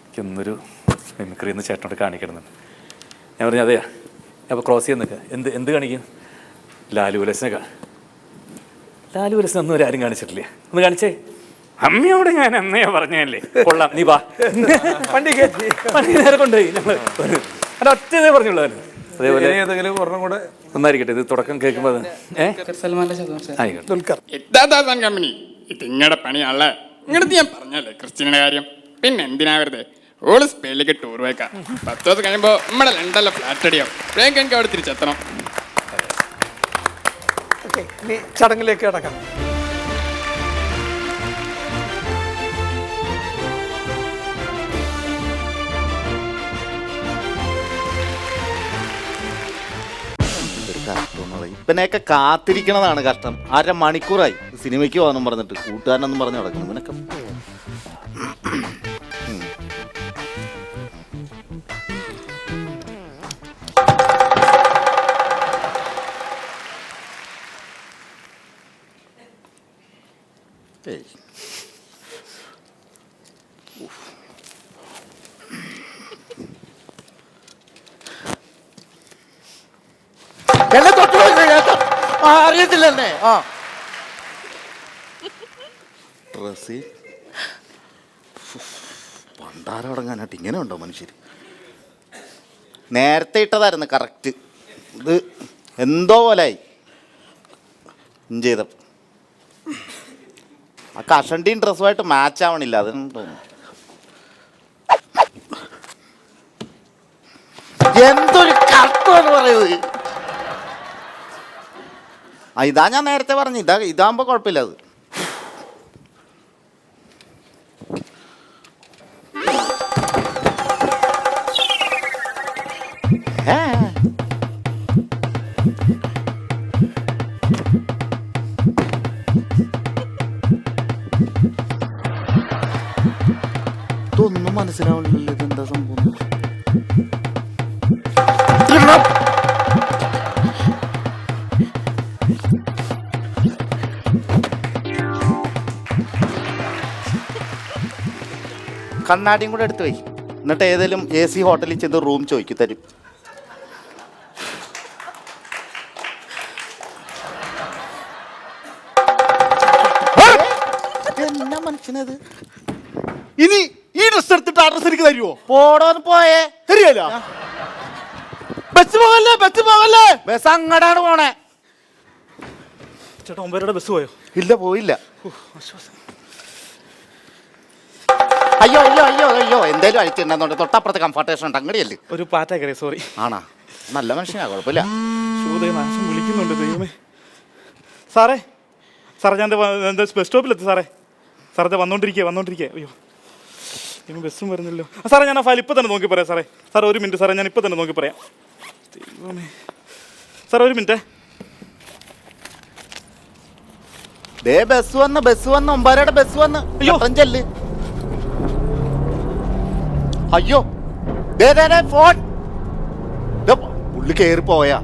എനിക്കൊന്നൊരു മിമിക്രി എന്ന് ചേട്ടനോട് കാണിക്കണമെന്ന്. ഞാൻ പറഞ്ഞു അതെയാ. അപ്പോൾ ക്രോസ് ചെയ്യാൻ നിൽക്കുക. എന്ത് കാണിക്കും? ലാലു ലസനെ ഒന്നും ആരും കാണിച്ചിട്ടില്ല, ഒന്ന് കാണിച്ചേ. അമ്മയോട് ഞാൻ അമ്മയെ പറഞ്ഞല്ലേ, കൊള്ളാം നീ വാ. വണ്ടി നേരെ കൊണ്ടുപോയി. ഞങ്ങൾ ഒറ്റ ഇതേ പറഞ്ഞുള്ളൂ. അതേപോലെ ഏതെങ്കിലും ഒരെണ്ണം കൂടെ നന്നായിരിക്കട്ടെ. ഇത് തുടക്കം കേൾക്കുമ്പോൾ കമ്പനി ഇത് ഇങ്ങടെ പണിയാണല്ലേ. ഇങ്ങടത്ത് ഞാൻ പറഞ്ഞല്ലേ ക്രിസ്ത്യയുടെ കാര്യം. പിന്നെ എന്തിനാ വെറുതെ ഓള് സ്പെയിനിലേക്ക് ടൂർ പോയേക്കാം. 10 ദിവസം കഴിയുമ്പോൾ നമ്മുടെ ലണ്ടനിലെ ഫ്ലാറ്റ് അടിയാവും. വേഗം എനിക്ക് അവിടെ തിരിച്ചെത്തണം. ഇനി ചടങ്ങിലേക്ക് കിടക്കാം. ഇവനെയൊക്കെ കാത്തിരിക്കണതാണ് കഷ്ടം. 1/2 മണിക്കൂറായി സിനിമയ്ക്ക് പോകാനും പറഞ്ഞിട്ട്, കൂട്ടുകാരനൊന്നും പറഞ്ഞു നടക്കണം ഇവനൊക്കെ. അറിയത്തില്ലെന്നെ. ഡ്രസ് പണ്ടാരടങ്ങാനായിട്ട് ഇങ്ങനെ ഉണ്ടോ മനുഷ്യർ? നേരത്തെ ഇട്ടതായിരുന്നു കറക്റ്റ്. ഇത് എന്തോ പോലായി ചെയ്ത ആ കഷണ്ടിയും ഡ്രസ്സുമായിട്ട് മാച്ച് ആവണില്ല. അതെന്ന് തോന്നുന്നു. എന്തൊരു കഷ്ടമെന്ന് പറയുന്നത്. ഇതാ ഞാൻ നേരത്തെ പറഞ്ഞു. ഇതാകുമ്പോ കുഴപ്പമില്ല. അത് ഇതൊന്നും മനസ്സിലാവുന്നില്ല. ഇതെന്താ സംഭവം? കണ്ണാടിയും കൂടെ എടുത്തു പോയി. എന്നിട്ട് ഏതെങ്കിലും AC ഹോട്ടലിൽ ചെന്ന് റൂം ചോദിക്കും, തരും. എന്നാ മനുഷ്യനത്? ഇനി ഈ ഡ്രസ് എടുത്തിട്ട് ആ ഡ്രസ് എനിക്ക് തരുമോ? പോടോന്ന് പോയേ. തരികയില്ല. ബസ് പോകല്ലേ. ബസ് അങ്ങടാണ് പോണേ. ചേട്ടാ 9 ബസ് പോയോ? ഇല്ല, പോയില്ല. അയ്യോ അയ്യോ അയ്യോ അയ്യോ എന്തേലും അഴിച്ചിട്ടുണ്ടെന്നുണ്ട്. തൊട്ടപ്പുറത്ത് കംഫർട്ടേഷൻ ഉണ്ട്, അങ്ങടിയല്ലേ. ഒരു പാറ്റക്കറിയ, സോറി. ആണാ? നല്ല മനുഷ്യനാ, കുഴപ്പമില്ല. നാശം വിളിക്കുന്നുണ്ട് ദൈവമേ. സാറേ ഞാൻ ബസ് സ്റ്റോപ്പിലെത്തി സാറേ. സാറേ വന്നോണ്ടിരിക്കുക. അയ്യോ ഇനി ബസ്സും വരുന്നില്ലോ. സാറേ ഞാൻ ആ ഫയൽ ഇപ്പം തന്നെ നോക്കി പറയാം സാറേ. സാറേ ഒരു മിനിറ്റ് സാറേ, ഞാൻ ഇപ്പം തന്നെ നോക്കി പറയാം. ദൈവമേ സാറേ ഒരു മിനിറ്റ്. ബസ് വന്ന് 9 ബസ് വന്ന്. അയ്യോ ചെല്ല്. അയ്യോ ഫോൺ. പുള്ളി കയറി പോയാ.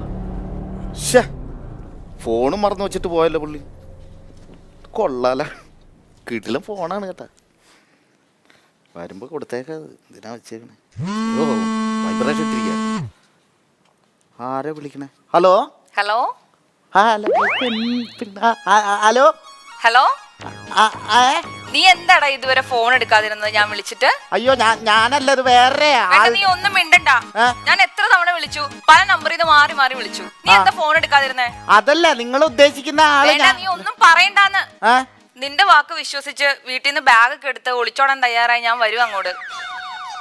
ഫോണും മറന്നു വെച്ചിട്ട് പോയല്ലോ പുള്ളി. കൊള്ളാല, കിട്ടില്ല ഫോണാണ് കേട്ടാ. വരുമ്പോ കൊടുത്തേക്കാ. എന്തിനാ വെച്ചേക്കണേ? ഓ വൈബ്രേഷൻ ഇട്ടിരിക്ക. ആരാ വിളിക്കണേ? ഹലോ ഹലോ ഹലോ ഹലോ നീ എന്താടാ ഇതുവരെ ഫോൺ എടുക്കാതിരുന്നത് ഞാൻ വിളിച്ചിട്ട്? അയ്യോ ഞാനല്ലത് വേറെ. നീ ഒന്നും മിണ്ടണ്ട. ഞാൻ എത്ര തവണ വിളിച്ചു, പല നമ്പറിൽ നിന്ന് മാറി മാറി വിളിച്ചു. നീ എന്താ ഫോൺ എടുക്കാതിരുന്നേ? അതല്ല നിങ്ങൾ ഉദ്ദേശിക്കുന്ന ആളെ. നീ ഒന്നും പറയണ്ടാന്ന്. നിന്റെ വാക്ക് വിശ്വസിച്ച് വീട്ടിൽ നിന്ന് ബാഗൊക്കെ എടുത്ത് ഒളിച്ചോടാൻ തയ്യാറായി ഞാൻ വരും അങ്ങോട്ട്.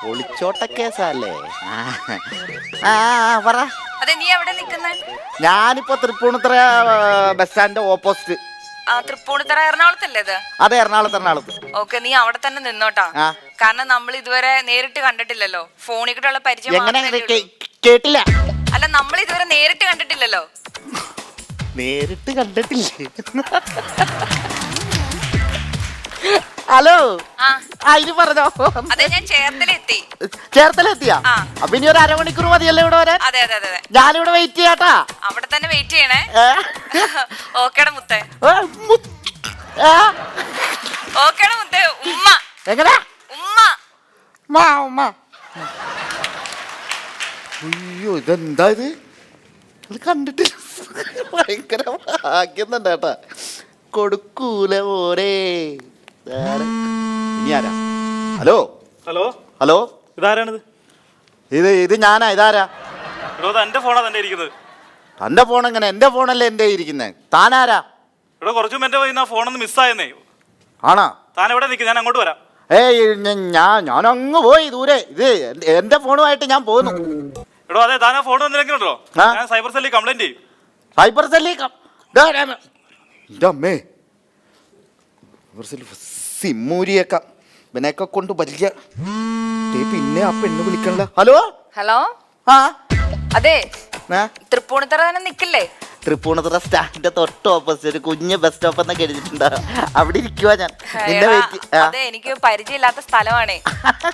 ഒളിച്ചോട്ട കേസല്ലേ? ആ പറ. അതെ, നീ എവിടെ നിൽക്കുന്നേ? ഞാനിപ്പോ തൃപ്പൂണിത്തറ ബസ് സ്റ്റാൻഡിന്റെ ഓപ്പോസിറ്റ്. തൃപ്പൂണിത്തറ എറണാകുളത്തല്ലേ ഇത്? അതെ, എറണാകുളത്ത്. ഓക്കെ, നീ അവിടെ തന്നെ നിന്നോട്ടാ. കാരണം നമ്മൾ ഇതുവരെ നേരിട്ട് കണ്ടിട്ടില്ലല്ലോ, ഫോണിൽ കൂടെയുള്ള പരിചയം എങ്ങനെ മാത്രമേ ഉള്ളൂ. കേട്ടില്ല? അല്ല, നമ്മൾ ഇതുവരെ നേരിട്ട് കണ്ടിട്ടില്ലല്ലോ. നേരിട്ട് കണ്ടിട്ടില്ലേ? ഹലോ, അതിന് പറഞ്ഞോ. അതെ, ഞാൻ ചേർത്തലെത്തി. ചേർത്തലെത്തിയാ? അപ്പൊ ഇനി ഒരു അരമണിക്കൂർ മതിയല്ലേ ഇവിടെ വരാൻ? അതെ അതെ അതെ, ഞാനിവിടെ വെയിറ്റ് ചെയ്യാട്ടാ. അവിടെ തന്നെ വെയിറ്റ് ചെയ്യണേ. ഓക്കേടാ മുത്തേ. ഓക്കേടാ മുത്തേ. ഉമ്മ. എങ്ങനെ? ഉമ്മ. ഉമ്മ. അയ്യോ, ഇതെന്താ ഇത്? ഇത് കണ്ടിട്ടില്ല. ഭയങ്കര ഭാഗ്യം കേട്ടാ. കൊടുക്കൂല പോരേ. ഇനി ആരാ? ഹലോ ഹലോ ഹലോ, ഇതാരാണിത്? ഇത് ഞാനാ. ഇതാരാ? എടോ, അത് എൻ്റെ ഫോണാ തന്നെ ഇരിക്കുന്നത്. തന്റെ ഫോൺ എങ്ങനെ? എന്റെ ഫോണല്ലേ എന്റെ ഇരിക്കുന്നത്. താനാരാ? എടോ, കുറച്ചു മുമ്പ് എൻ്റെ കയ്യിൽ നിന്ന് ആ ഫോണൊന്ന് മിസ്സായെന്നേ. ആണോ? താൻ എവിടെ നിൽക്കും? ഞാൻ അങ്ങോട്ട് വരാം. ഏയ്, ഞാൻ അങ്ങ് പോയി ദൂരെ. ഇത് എന്റെ ഫോണുമായിട്ട് ഞാൻ പോകുന്നു. എടോ, അതെ, താൻ ആ ഫോൺ വന്നില്ലെങ്കിലുണ്ടോ ഞാൻ സൈബർ സെല്ലിൽ കംപ്ലൈന്റ് ചെയ്യും. സൈബർ സെല്ലി? അമ്മേ, സിമ്മൂരിയേക്കാം. ഇവനെയൊക്കെ കൊണ്ട് വലിയ. പിന്നെ ആ പെണ്ണ് വിളിക്കണല്ലോ. Hello hello. ആ അതെ, തൃപ്പൂണിത്തറ തന്നെ നിക്കില്ലേ? തൃപ്പൂണിത്തുറ സ്റ്റാൻഡിന്റെ തൊട്ട് ഓപ്പോസിറ്റ് ഒരു കുഞ്ഞ് ബസ് സ്റ്റോപ്പ് എന്നൊക്കെ എഴുതിയിട്ടുണ്ട്. അവിടെ ഇരിക്കുവാ ഞാൻ. അതെ, എനിക്ക് പരിചയമില്ലാത്ത സ്ഥലമാണേ.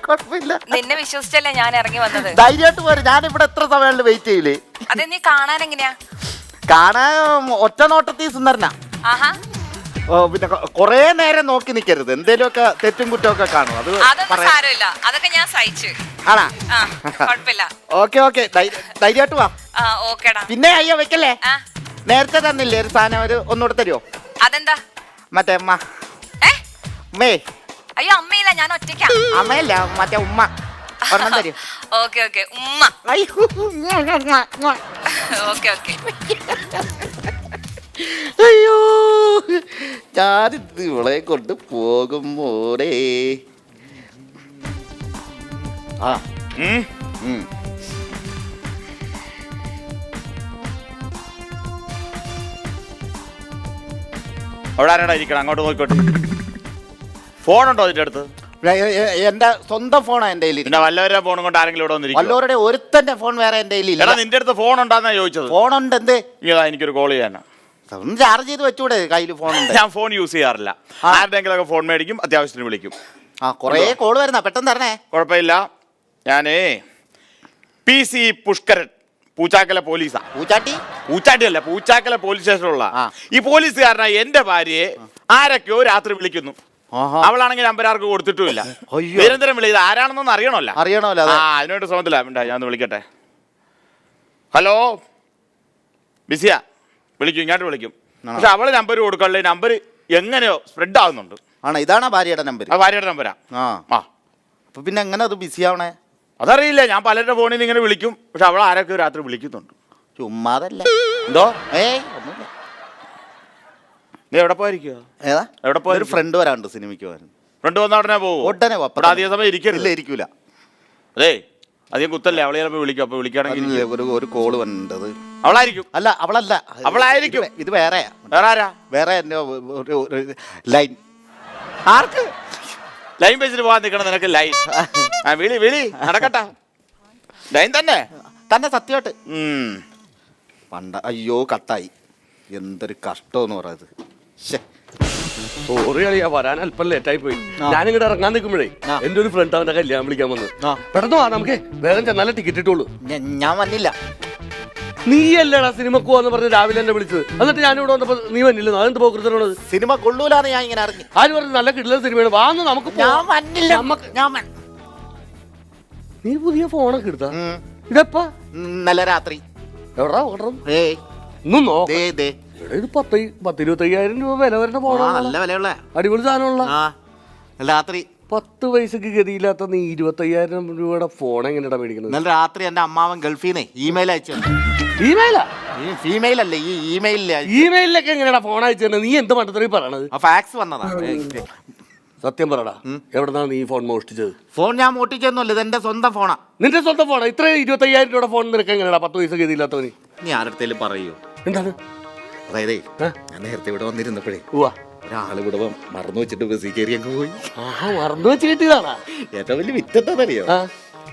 കുഴപ്പമില്ല. നിന്നെ വിശ്വസിച്ചല്ലേ ഞാൻ ഇറങ്ങി വന്നത്. ധൈര്യമായിട്ട് പോരെ. ഞാനിവിടെ എത്ര സമയം വെയിറ്റ് ചെയ്യില്ലേ? അതെ, നീ കാണാൻ എങ്ങനെയാ? കാണാൻ ഒറ്റ നോട്ടത്തിൽ സുന്ദരനാ. ആഹാ. പിന്നെ കൊറേ നേരം നോക്കി നിൽക്കരുത്. എന്തേലുമൊക്കെ തെറ്റും കുറ്റമൊക്കെ കാണും. അതൊന്നും സാരമില്ല, അതൊക്കെ ഞാൻ സഹിച്ചു. ആണാ? കുഴപ്പമില്ല. ഓക്കെ, ധൈര്യമായിട്ട് വാ. ഓക്കേടാ. പിന്നെ അയ്യോ വെക്കല്ലേ. നേരത്തെ തന്നില്ലേ ഒരു സാധനം? ഒന്നുകൂടെ തരുമോ? അതെന്താ? മറ്റേ അമ്മ. അയ്യോ, അമ്മയില്ല, ഞാൻ ഒറ്റയ്ക്കാ. അമ്മയല്ല, മറ്റേ ഉമ്മ. ഒരെണ്ണം തരൂ. ഓക്കെ, ഉമ്മ. ഓക്കെ. അയ്യോ, ഞാനിത് ഇവളെ കൊണ്ട് പോകുമ്പോഴേ. അവിടെ ആരാടാ ഇരിക്കണം? അങ്ങോട്ട് നോക്കിക്കോട്ടെ. ഫോണുണ്ടോ അതിന്റെ അടുത്ത്? എന്റെ സ്വന്തം ഫോണാ എന്റെ കയ്യിൽ. പിന്നെ വല്ലവരുടെ ഫോണും കൊണ്ട് ആരെങ്കിലും ഇവിടെ വന്നിരിക്കും? വല്ലവരുടെ ഒരുത്തന്റെ ഫോൺ വേറെ എന്റെ കയ്യിൽ ഇല്ല. നിന്റെ അടുത്ത് ഫോൺ ഉണ്ടാന്നാ ചോദിച്ചത്. ഫോണുണ്ട്. എന്തേ? എനിക്കൊരു കോൾ ചെയ്യാനാ. ചാർജ് ചെയ്ത് വെച്ചൂടെ? കയ്യിൽ ഫോണുണ്ട്. ഞാൻ ഫോൺ യൂസ് ചെയ്യാറില്ല. ആരുടെയെങ്കിലും ഒക്കെ ഫോൺ മേടിക്കും, അത്യാവശ്യത്തിന് വിളിക്കും. കൊറേ കോള് വരുന്ന, പെട്ടെന്ന് തരണേ. കുഴപ്പമില്ല. ഞാനേ PC പുഷ്കരൻ, പൂച്ചാക്കല പോലീസാ. പൂച്ചാട്ടിയല്ല, പൂച്ചാക്കല പോലീസ് സ്റ്റേഷനിലുള്ള ഈ പോലീസുകാരനാ എന്റെ ഭാര്യയെ ആരൊക്കെയോ രാത്രി വിളിക്കുന്നു. അവളാണെങ്കിൽ നമ്പർ ആർക്ക് കൊടുത്തിട്ടുമില്ല. നിരന്തരം വിളി. ഇത് ആരാണെന്നൊന്നും അറിയണമല്ലോ. അതിനോട്ട് ശ്രമത്തില്ല. ഞാൻ ഒന്ന് വിളിക്കട്ടെ. ഹലോ, ബിസിയാ? വിളിക്കും, ഇങ്ങോട്ട് വിളിക്കും. പക്ഷെ അവള് നമ്പർ കൊടുക്കാനുള്ള നമ്പർ എങ്ങനെയോ സ്പ്രെഡ് ആവുന്നുണ്ട്. ആണോ? ഇതാണോ ഭാര്യയുടെ നമ്പർ? ഭാര്യയുടെ നമ്പരാ. അപ്പൊ പിന്നെ എങ്ങനെ അത് ബിസി ആവണേ? അതറിയില്ല. ഞാൻ പലരുടെ ഫോണിൽ നിന്ന് ഇങ്ങനെ വിളിക്കും, പക്ഷെ അവൾ ആരൊക്കെ രാത്രി വിളിക്കുന്നുണ്ട്. ചുമ്മാതല്ല. എന്തോ? ഒന്നുമില്ല. നീ എവിടെ പോയിരിക്കുക? എവിടെ പോയി? ഒരു ഫ്രണ്ട് വരാണ്ട് സിനിമയ്ക്ക് പോകാൻ. ഫ്രണ്ട് വന്ന ഉടനെ പോകും? ഉടനെ അധിക സമയം ഇരിക്കില്ല. ഇരിക്കൂല. അതെ, അധികം കുത്തല്ലേ. അവളെ ചിലപ്പോൾ വിളിക്കും. അപ്പൊ വിളിക്കുകയാണെങ്കിൽ ഒരു കോള് വന്നിട്ടത് അവളായിരിക്കും. അല്ല, അവളല്ല. അവളായിരിക്കും. ഇത് വേറെ ആരാ? വേറെ എന്റെ ലൈൻ. ആർക്ക് ലൈൻ വെച്ചിട്ട് പോകാൻ നിൽക്കണം? നിനക്ക് ലൈൻ? വിളി നടക്കട്ടെ. ലൈൻ തന്നെ സത്യമായിട്ട്. അയ്യോ, കട്ടായി. എന്തൊരു കഷ്ടമെന്ന് പറയുന്നത്. സോറി കളിയാ, വരാൻ അല്പം ലേറ്റായി പോയി. ഞാനിങ്ങോട്ട് ഇറങ്ങാൻ നിൽക്കുമ്പോഴേ എന്റെ ഒരു ഫ്രണ്ട് അവന്റെ കല്യാണം വിളിക്കാൻ വന്നു. പെട്ടെന്ന് വാ, നമുക്ക് വേഗം ചെന്നാലേ ടിക്കറ്റ് ഇട്ടുള്ളൂ. ഞാൻ വന്നില്ല. നീ അല്ലടാ സിനിമക്ക് പോവാന്ന് പറഞ്ഞ് രാവിലെ എന്നെ വിളിച്ചത്. എന്നിട്ട് ഞാനിവിടെ വന്നപ്പോ നീ വന്നില്ല. അതെന്ത് പോകൃതനുള്ളത്? സിനിമ കൊള്ളൂലാന്ന് ഞാൻ ഇങ്ങനെ അറിഞ്ഞു. ആര് പറഞ്ഞു? നല്ല കിട്ടുന്ന സിനിമയാണ്, വാന്ന് നമുക്ക്. നീ പുതിയ ഫോണൊക്കെ എടുത്താ? ഇതെപ്പാ? നല്ല രാത്രി. എവിടാ ഓർഡർ? ഇത് 10-25,000 രൂപ വില വരുന്ന ഫോണാണ്. നല്ല വിലയുള്ള അടിപൊളി സാധനമുള്ള. രാത്രി 10 പൈസക്ക് ഗതിയില്ലാത്ത നീ 25,000 രൂപയുടെ ഫോൺ എങ്ങനെയാ മേടിക്കുന്നത്? ഇന്നലെ രാത്രി എന്റെ അമ്മാവൻ ഗൾഫിൽ നിന്ന് ഇമെയിൽ അയച്ചു. ഇമെയിലാ? ഫീമെയിൽ അല്ലേ ഈ ഇമെയിലില്? ഇമെയിലൊക്കെ എങ്ങനെയാ ഫോൺ അയച്ചു? നീ എന്ത് മണ്ടത്തരം പറയണത്? ഫാക്സ് വന്നതാ. സത്യം പറടാ, എവിടെന്നാണ് നീ ഫോൺ മോഷ്ടിച്ചത്? ഫോൺ ഞാൻ മോട്ടിച്ചൊന്നുമല്ല, ഇത് എന്റെ സ്വന്തം ഫോണാ. നിന്റെ സ്വന്തം ഫോണാ? ഇത്ര 25,000 രൂപയുടെ ഫോൺ നിനക്ക് എങ്ങനെയാ 10 പൈസ ഗതിയില്ലാത്തവന്? നീ ആരടുത്തേലും പറയൂ. എന്താണ്? അതായത് ഞാൻ നേരത്തെ ഇവിടെ വന്നിരുന്നപ്പോഴേ ഉവ്വ. ഒരാൾ ഇവിടെ മറന്നു വെച്ചിട്ട് ബസ്സിൽ കയറി അങ്ങ് പോയി. ആഹാ, മറന്നു വെച്ച് കിട്ടിയതാണാ? ഏറ്റവും വലിയ വിറ്റെന്താണെന്നറിയോ? ആ.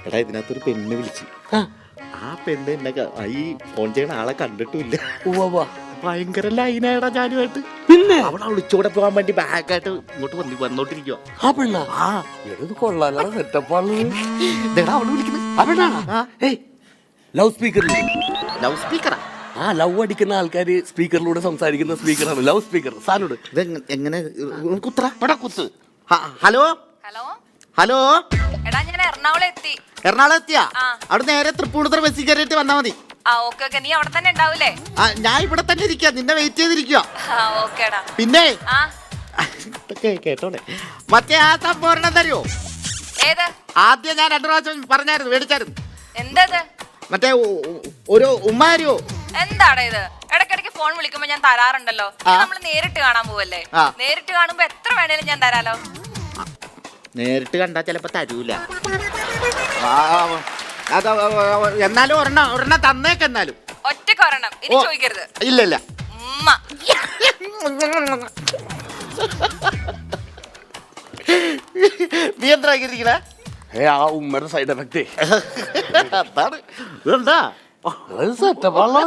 എടാ, ഇതിനകത്തൊരു പെണ്ണ് വിളിച്ചു. ആ. ആ പെണ്ണ് എന്നെ ഈ ഫോൺ ചെയ്യണ ആളെ കണ്ടിട്ടില്ല. ഉവ്വ. ഭയങ്കര ലൈനായടാ ഞാനുമായിട്ട്. പിന്നെ അവളെ വിളിച്ചോടെ പോകാൻ വേണ്ടി ബാഗായിട്ട് ഇങ്ങോട്ട് വന്നോണ്ടിരിക്കുക. ആ പെണ്ണ ഇത് കൊള്ളാലോ, സെറ്റപ്പാണ്. അവള് വിളിക്കുന്നത് ആ പെണ്ണാണോ? ഏയ്, ലൗഡ് സ്പീക്കറിൽ. ലൗഡ് സ്പീക്കറാ? ആ, ലവ് അടിക്കുന്ന ആൾക്കാര് സ്പീക്കറിലൂടെ സംസാരിക്കുന്ന സ്പീക്കറാണ് ലൗഡ് സ്പീക്കർ. സാധനം ഇത് എങ്ങനെ കുത്ര ഇവിടെ കുത്ത്. ഹലോ ഹലോ ഹലോ, എടാ ഞാൻ എറണാകുളം എത്തി. എറണാകുളം എത്തിയാ? അവിടെ നേരെ തൃപ്പൂണിത്തുറ ബസ്സിൽ കയറിയിട്ട് വന്നാ മതി. ആ ഓക്കെ ഓക്കെ, നീ അവിടെ തന്നെ ഉണ്ടാവൂലേ? ഞാൻ ഇവിടെ തന്നെ ഇരിക്കുക, നിന്നെ വെയിറ്റ് ചെയ്തിരിക്കുക. ആ ഓക്കേടാ. പിന്നെ ആ കേട്ടോടെ, മറ്റേ ആ സംഭവം തരുമോ? ഏത്? ആദ്യം ഞാൻ 2 പ്രാവശ്യം പറഞ്ഞായിരുന്നു, മേടിച്ചായിരുന്നു. എന്തത്? മറ്റേ ഒരു ഉമ്മ തരുമോ? എന്താടാ ഇത്? ഇടയ്ക്കിടയ്ക്ക് ഫോൺ വിളിക്കുമ്പോ ഞാൻ തരാറുണ്ടല്ലോ. നമ്മൾ നേരിട്ട് കാണാൻ പോവല്ലേ? നേരിട്ട് കാണുമ്പോ എത്ര വേണേലും ഞാൻ തരാലോ. നേരിട്ട് കണ്ടാ ചിലപ്പോ തരൂല. എന്നാലും ഒരെണ്ണം തന്നേക്ക്. എന്നാലും ഒറ്റക്ക് ഒരെണ്ണം, ഇനി ചോദിക്കരുത്. ഇല്ല. ഉമ്മ. നീ എന്താ ഇരിക്കണേ? ആ ഉമ്മയുടെ സൈഡ് എഫക്റ്റ് അതാണ്. ഇതെന്താ സെറ്റപ്പാണ്.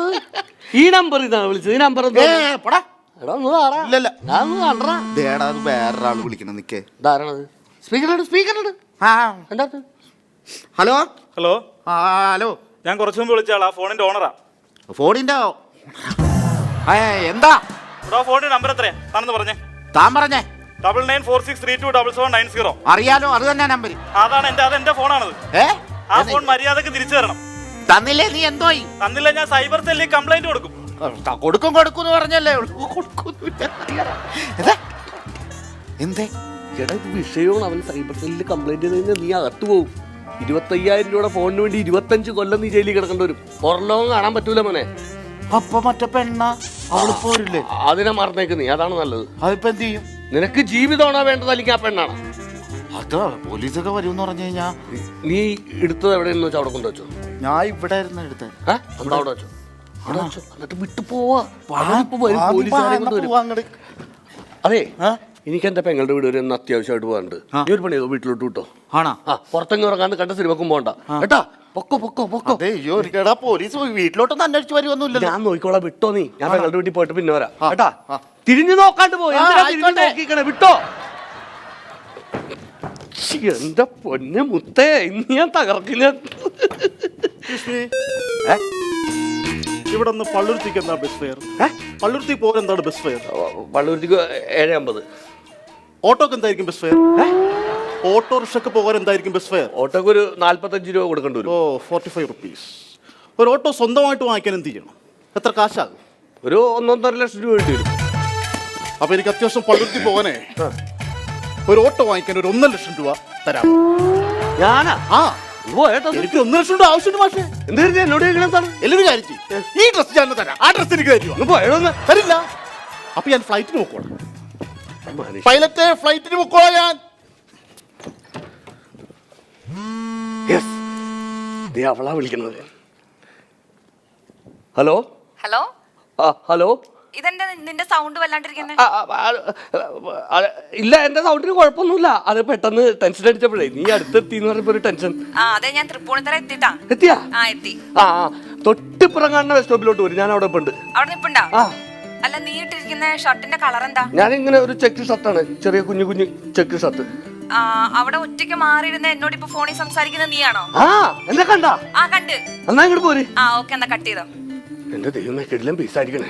ഈ നമ്പർ ഇതാണ് വിളിച്ചത്. ഈ നമ്പർ പോടാ. ഇല്ലല്ല, അത് വേറൊരാള് വിളിക്കണം. നിക്കേ, ധാരണത് സ്പീക്കറിലുണ്ട്. എന്താ? Hello hello. ഹലോ, ഞാൻ കുറച്ചു മുമ്പ് വിളിച്ച ആളാ, ഫോണിന്റെ ഓണറാ. ഫോണിന്റെ എന്താ? ഫോണിന്റെ നമ്പർ എത്രയാ താനെന്ന് പറഞ്ഞേ? താൻ പറഞ്ഞേ. 9946327790. അറിയാലോ, അത് തന്നെ നമ്പർ. അതാണ് അതെന്റെ ഫോണാണത്. ആ ഫോൺ മര്യാദക്ക് തിരിച്ചു തരണം. തന്നില്ലേ? നീ എന്തോ തന്നില്ല, ഞാൻ സൈബർ സെല്ലിൽ കംപ്ലൈന്റ് കൊടുക്കും. കൊടുക്കും പറഞ്ഞല്ലേ. എന്തേ ചേട്ടാ, ഇത് വിഷയമാണ്. അവൻ സൈബർ സെല്ലിൽ കംപ്ലൈന്റ് ചെയ്ത് കഴിഞ്ഞാൽ നീ അകത്ത് പോകും. 25,000 രൂപയുടെ ഫോണിന് വേണ്ടി 25 കൊല്ലം നീ ജയിലിൽ കിടക്കേണ്ടി വരും. പുറലോകം കാണാൻ പറ്റൂല മോനെ. അപ്പൊ മറ്റേ പെണ്ണ അവള് പോരില്ലേ? അതിനെ മറന്നേക്ക് നീ, അതാണ് നല്ലത്. അതിപ്പോ എന്ത് ചെയ്യും? നിനക്ക് ജീവിതമാണോ വേണ്ടത്, അല്ലെങ്കിൽ ആ പെണ്ണാണ്? അത് പോലീസൊക്കെ വരുമെന്ന് പറഞ്ഞു കഴിഞ്ഞാ നീ എടുത്തത് എവിടെയെന്ന് വെച്ചാൽ അവിടെ കൊണ്ടുവച്ചോ. ഞാൻ ഇവിടെ ആയിരുന്നു എടുത്തത്. അവിടെ വെച്ചോ, എന്നിട്ട് വിട്ടു പോവാ. അതെ, എനിക്ക് എന്റെ പെങ്ങളുടെ വീട് വരെ ഒന്ന് അത്യാവശ്യമായിട്ട് പോകാറുണ്ട്. നീ ഒരു പണി വീട്ടിലോട്ട് വിട്ടോ. ആണോ? പുറത്തെങ്ങും ഇറങ്ങാണ്ട് കണ്ട സിനിമക്കും പോകണ്ട കേട്ടാ. പൊക്കോ. പോലീസ് വീട്ടിലോട്ടൊന്നും അന്വേഷിച്ച് വരുമൊന്നുമില്ല. ഞാൻ നോക്കിക്കോളാം, വിട്ടോ നീ. ഞാൻ പെങ്ങളുടെ വീട്ടിൽ പോയിട്ട് പിന്നെ വരാം കേട്ടാ. തിരിഞ്ഞു നോക്കാണ്ട് പോയി നോക്കിക്കണേ, വിട്ടോ. എന്റെ പൊന്നെ മുത്തേ, ഇന്ന് ഞാൻ തകർക്കില്ല. ഇവിടെ നിന്ന് പള്ളുരുത്തിക്ക് എന്താ ബസ് ഫെയർ? പള്ളുരുത്തി പോകാൻ എന്താണ് ബസ് ഫെയർ? പള്ളുരുത്തിക്ക് 7:50. ഓട്ടോക്ക് എന്തായിരിക്കും ബസ് ഫെയർ? ഓട്ടോറിക്ഷക്ക് പോകാൻ എന്തായിരിക്കും ബസ് ഫെയർ? ഓട്ടോക്ക് ഒരു 45 രൂപ കൊടുക്കേണ്ടി വരും. 45 റുപ്പീസ്. ഒരു ഓട്ടോ സ്വന്തമായിട്ട് വാങ്ങിക്കാൻ എന്ത് ചെയ്യണം? എത്ര കാശാകും? ഒരു 1.5 ലക്ഷം രൂപ വേണ്ടി വരും. അപ്പൊ എനിക്ക് അത്യാവശ്യം പള്ളുരുത്തി പോകാനേ ഒരു ഓട്ടോ വാങ്ങിക്കാൻ ഒരു 1 ലക്ഷം രൂപ തരാം. ഞാനാ? എനിക്ക് 1 ലക്ഷം രൂപ ആവശ്യമുണ്ട് മാഷേ. എന്തായിരുന്നു എന്നോട് എല്ലാവരും കാര്യം ചെയ്യും. ഈ ഡ്രസ് ഞാൻ തരാം, ആ ഡ്രസ് എനിക്ക് തരില്ല. അപ്പൊ ഞാൻ ഫ്ലൈറ്റിന് പോക്കോളാം. പൈലറ്റ്, ഫ്ലൈറ്റിന് പോക്കോളാം ഞാൻ. അവളാ വിളിക്കുന്നത്. Hello hello hello. ഇതെന്താ നിന്റെ സൗണ്ട് വല്ലാണ്ടിരിക്കുന്നേ? ഇല്ല, എന്റെ സൗണ്ടിന് കുഴപ്പമൊന്നുമില്ല. അത് പെട്ടെന്ന് ടെൻഷൻ അടിച്ചപ്പോഴേ നീ അടുത്തെത്തിന്ന് പറഞ്ഞപ്പോ ഒരു ടെൻഷൻ. അതെ, ഞാൻ തൃപ്പൂണിത്തറ എത്തിട്ടാ. എത്തിയാ? എത്തി. തൊട്ടിപ്പുറം കാണുന്ന ബസ് സ്റ്റോപ്പിലോട്ട് വരും. ഞാൻ അവിടെ ഉണ്ട്. അവിടെ നിപ്പുണ്ടാ? അല്ല, നീ ഇട്ടിരിക്കുന്ന ഷർട്ടിന്റെ കളർ എന്താ? ഞാനിങ്ങനെ ഒരു ചെക്ക് ഷർട്ടാണ്, ചെറിയ കുഞ്ഞു ചെക്ക് ഷർട്ട്. അവിടെ ഒറ്റയ്ക്ക് മാറിയിരുന്ന എന്നോട് ഇപ്പൊ ഫോണിൽ സംസാരിക്കുന്ന നീയാണോ? എന്നെ കണ്ടാ? കണ്ട്. എന്നാ ഇങ്ങോട്ട് പോര്. ഓക്കെ, എന്നാ കട്ട് ചെയ്തോ. എന്റെ ദൈവമേ, കിടിലം പീസായിരിക്കണേ.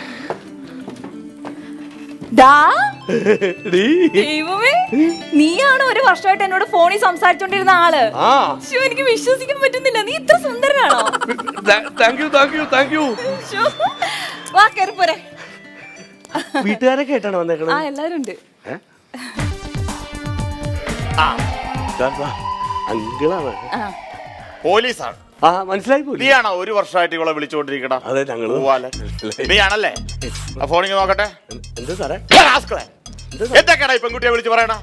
നീയാണോ ഒരു വർഷമായിട്ട് എന്നോട് ഫോണിൽ സംസാരിച്ചോണ്ടിരുന്ന ആള്? എനിക്ക് വിശ്വസിക്കാൻ പറ്റുന്നില്ല. നീ ഇത്ര സുന്ദരനാണോ? Thank you. വാ, കേറി പോരെ. വീട്ടുകാരെ കേട്ടാണ് വന്നേക്കണേ? എല്ലാരും ഉണ്ട്. അങ്കിളാണ്. പോലീസാണ്. മനസ്സിലായി. നീയാണോ 1 വർഷമായിട്ട് ഇവളെ വിളിച്ചോണ്ടിരിക്കണ? അതെ, ഞങ്ങള്. നീയാണല്ലേ? ഫോണിങ് നോക്കട്ടെ. എന്താ സാറേ? എന്തൊക്കെയാടാ ഈ പെൺകുട്ടിയെ വിളിച്ച് പറയണ?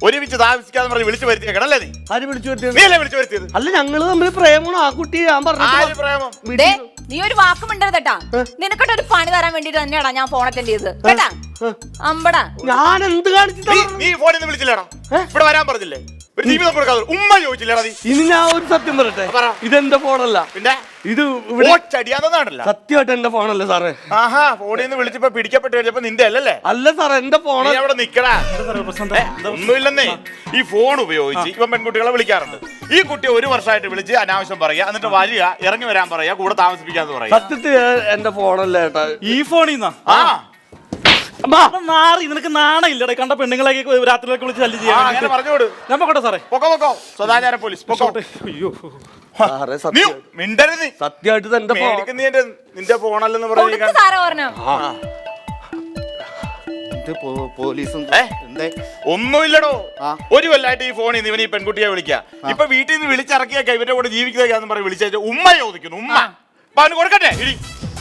ഒരുമിച്ച് താമസിക്കാന്ന് പറഞ്ഞ് വിളിച്ചു വരുത്തിയേക്കണല്ലേ നീ? ആര് വിളിച്ചു വരുത്തിയത്? നീ അല്ലേ വിളിച്ചു വരുത്തിയത്? അല്ല ഞങ്ങള് തമ്മിൽ പ്രേമമാണ്. ആ കുട്ടി ഞാൻ ആര് പറഞ്ഞു പ്രേമം? ദേ, നീ ഒരു വാക്കും മിണ്ടരുതട്ടാ. നിനക്കിട്ട് ഒരു പണി തരാൻ വേണ്ടിട്ട് തന്നെയാടാ ഞാൻ ഫോൺ അറ്റൻഡ് ചെയ്തത് കേട്ടാ. അമ്പടാ ഞാൻ എന്ത് കാണിച്ചിട്ടാ? നീ ഫോണിൽ നിന്ന് വിളിച്ചില്ലേടാ? ഇവിടെ വരാൻ പറഞ്ഞില്ലേ? ഒരു ജീവിതം കൊടുക്കാതെ ഉമ്മ ചോദിച്ചില്ലേടാ നീ? ഇനി ഞാൻ ഒരു സത്യം പറയട്ടെ, പറ. ഇതെന്റെ ഫോണല്ല. പിന്നെ ഇത് ഇവിടെ ചടിയാന്നതാണല്ലോ. സത്യമായിട്ട് എന്റെ ഫോണല്ല സാറേ. ആഹാ, ഫോണിൽ നിന്ന് വിളിച്ചപ്പോ പിടിക്കപ്പെട്ട് കഴിഞ്ഞപ്പോ നിന്റെ അല്ലല്ലേ? അല്ല സാറേ, എന്റെ ഫോൺ നീ അവിടെ നിക്കടാ. ഒന്നുമില്ലെന്നേ, ഈ ഫോൺ ഉപയോഗിച്ച് ഇവൻ പെൺകുട്ടികളെ വിളിക്കാറുണ്ട്. ഈ കുട്ടി 1 വർഷമായിട്ട് വിളിച്ച് അനാവശ്യം പറയാ, എന്നിട്ട് വരിക, ഇറങ്ങി വരാൻ പറയാ, കൂടെ താമസിപ്പിക്കാന്ന് പറയാ. സത്യത്തിൽ എന്റെ ഫോണല്ല ഏട്ടാ. ഈ ഫോണിന്നാ ആ നാറി, നിനക്ക് നാണയില്ലടേ കണ്ട പെണ്ണുങ്ങളെ രാത്രിയിലൊക്കെ വിളിച്ച് ശല്യം ചെയ്യാൻ അങ്ങനെ വേണ്ടിയിട്ട്. പറഞ്ഞോട്. ഞാൻ പോകട്ടെ സാറേ. പൊക്കോ സദാചാര പോലീസ് പൊക്കോ. അയ്യോ, സാറേ നീ സത്യം, മിണ്ടരുത് നീ. സത്യമായിട്ട് എന്റെ ഫോൺ. മേടിക്കുന്ന നിന്റെ ഫോണല്ലെന്ന് കൊടുക്ക് പറഞ്ഞു. സാറേ പറഞ്ഞു. പോലീസും എന്തേ? ഒന്നുമില്ലടോ, ആ. 1 കൊല്ലമായിട്ട് ഈ ഫോണിൽ നിന്ന് ഇവൻ ഈ പെൺകുട്ടിയെ വിളിക്കുക. ഇപ്പൊ വീട്ടിൽ നിന്ന് വിളിച്ചിറക്കിയൊക്കെ ഇവന്റെ കൂടെ ജീവിക്കുകയെന്ന് പറഞ്ഞ് വിളിച്ചു ഉമ്മ ചോദിക്കുന്നു. ഉമ്മ അപ്പൊ അവന് കൊടുക്കട്ടെ ഇടി.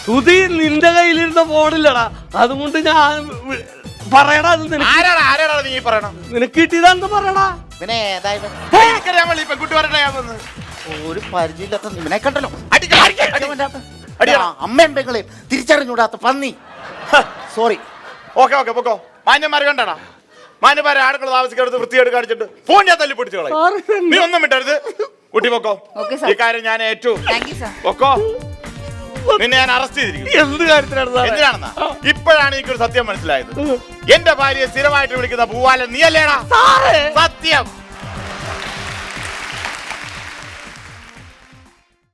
സുധി, നിന്റെ കയ്യിലിരുന്ന ഫോണില്ലടാ, അതുകൊണ്ട് ഞാൻ പറയടാ. അത് ആരാടാ നീ പറയണം? നിനക്ക് കിട്ടിയതാന്ന് പറയടാ. പിന്നെ ഏതായാലും എനിക്കറിയാമല്ലോ ഈ പെൺകുട്ടി പറയട്ടെ. ഒരു പരിചയമില്ലാത്ത നിന്നെ കണ്ടല്ലോ. അടിയാ. അമ്മയും പെങ്ങളെയും തിരിച്ചറിഞ്ഞൂടാത്ത പന്നി. സോറി. ഓക്കെ പൊക്കോ. മാന്യന്മാര് കണ്ടാടാ, മാന്യന്മാരെ ആടുകൾ താമസിക്കരുത്, വൃത്തിയായിട്ട് കാണിച്ചിട്ട് ഫോൺ ഞാൻ തല്ലി പിടിച്ചു കളയും. നീ ഒന്നും വിട്ടരുത്. കുട്ടി പൊക്കോ. Okay, sir. ഈ കാര്യം ഞാൻ ഏറ്റു. Thank you sir. പൊക്കോ. നിന്നെ ഞാൻ അറസ്റ്റ് ചെയ്തിരിക്കും. എന്ത് കാര്യത്തിലാണ് സാറേ? എന്തിനാണെന്നാ? ഇപ്പോഴാണ് എനിക്കൊരു സത്യം മനസ്സിലായത്. എന്റെ ഭാര്യയെ സ്ഥിരമായിട്ട് വിളിക്കുന്ന പൂവാലൻ നീ അല്ലേടാ? സത്യം.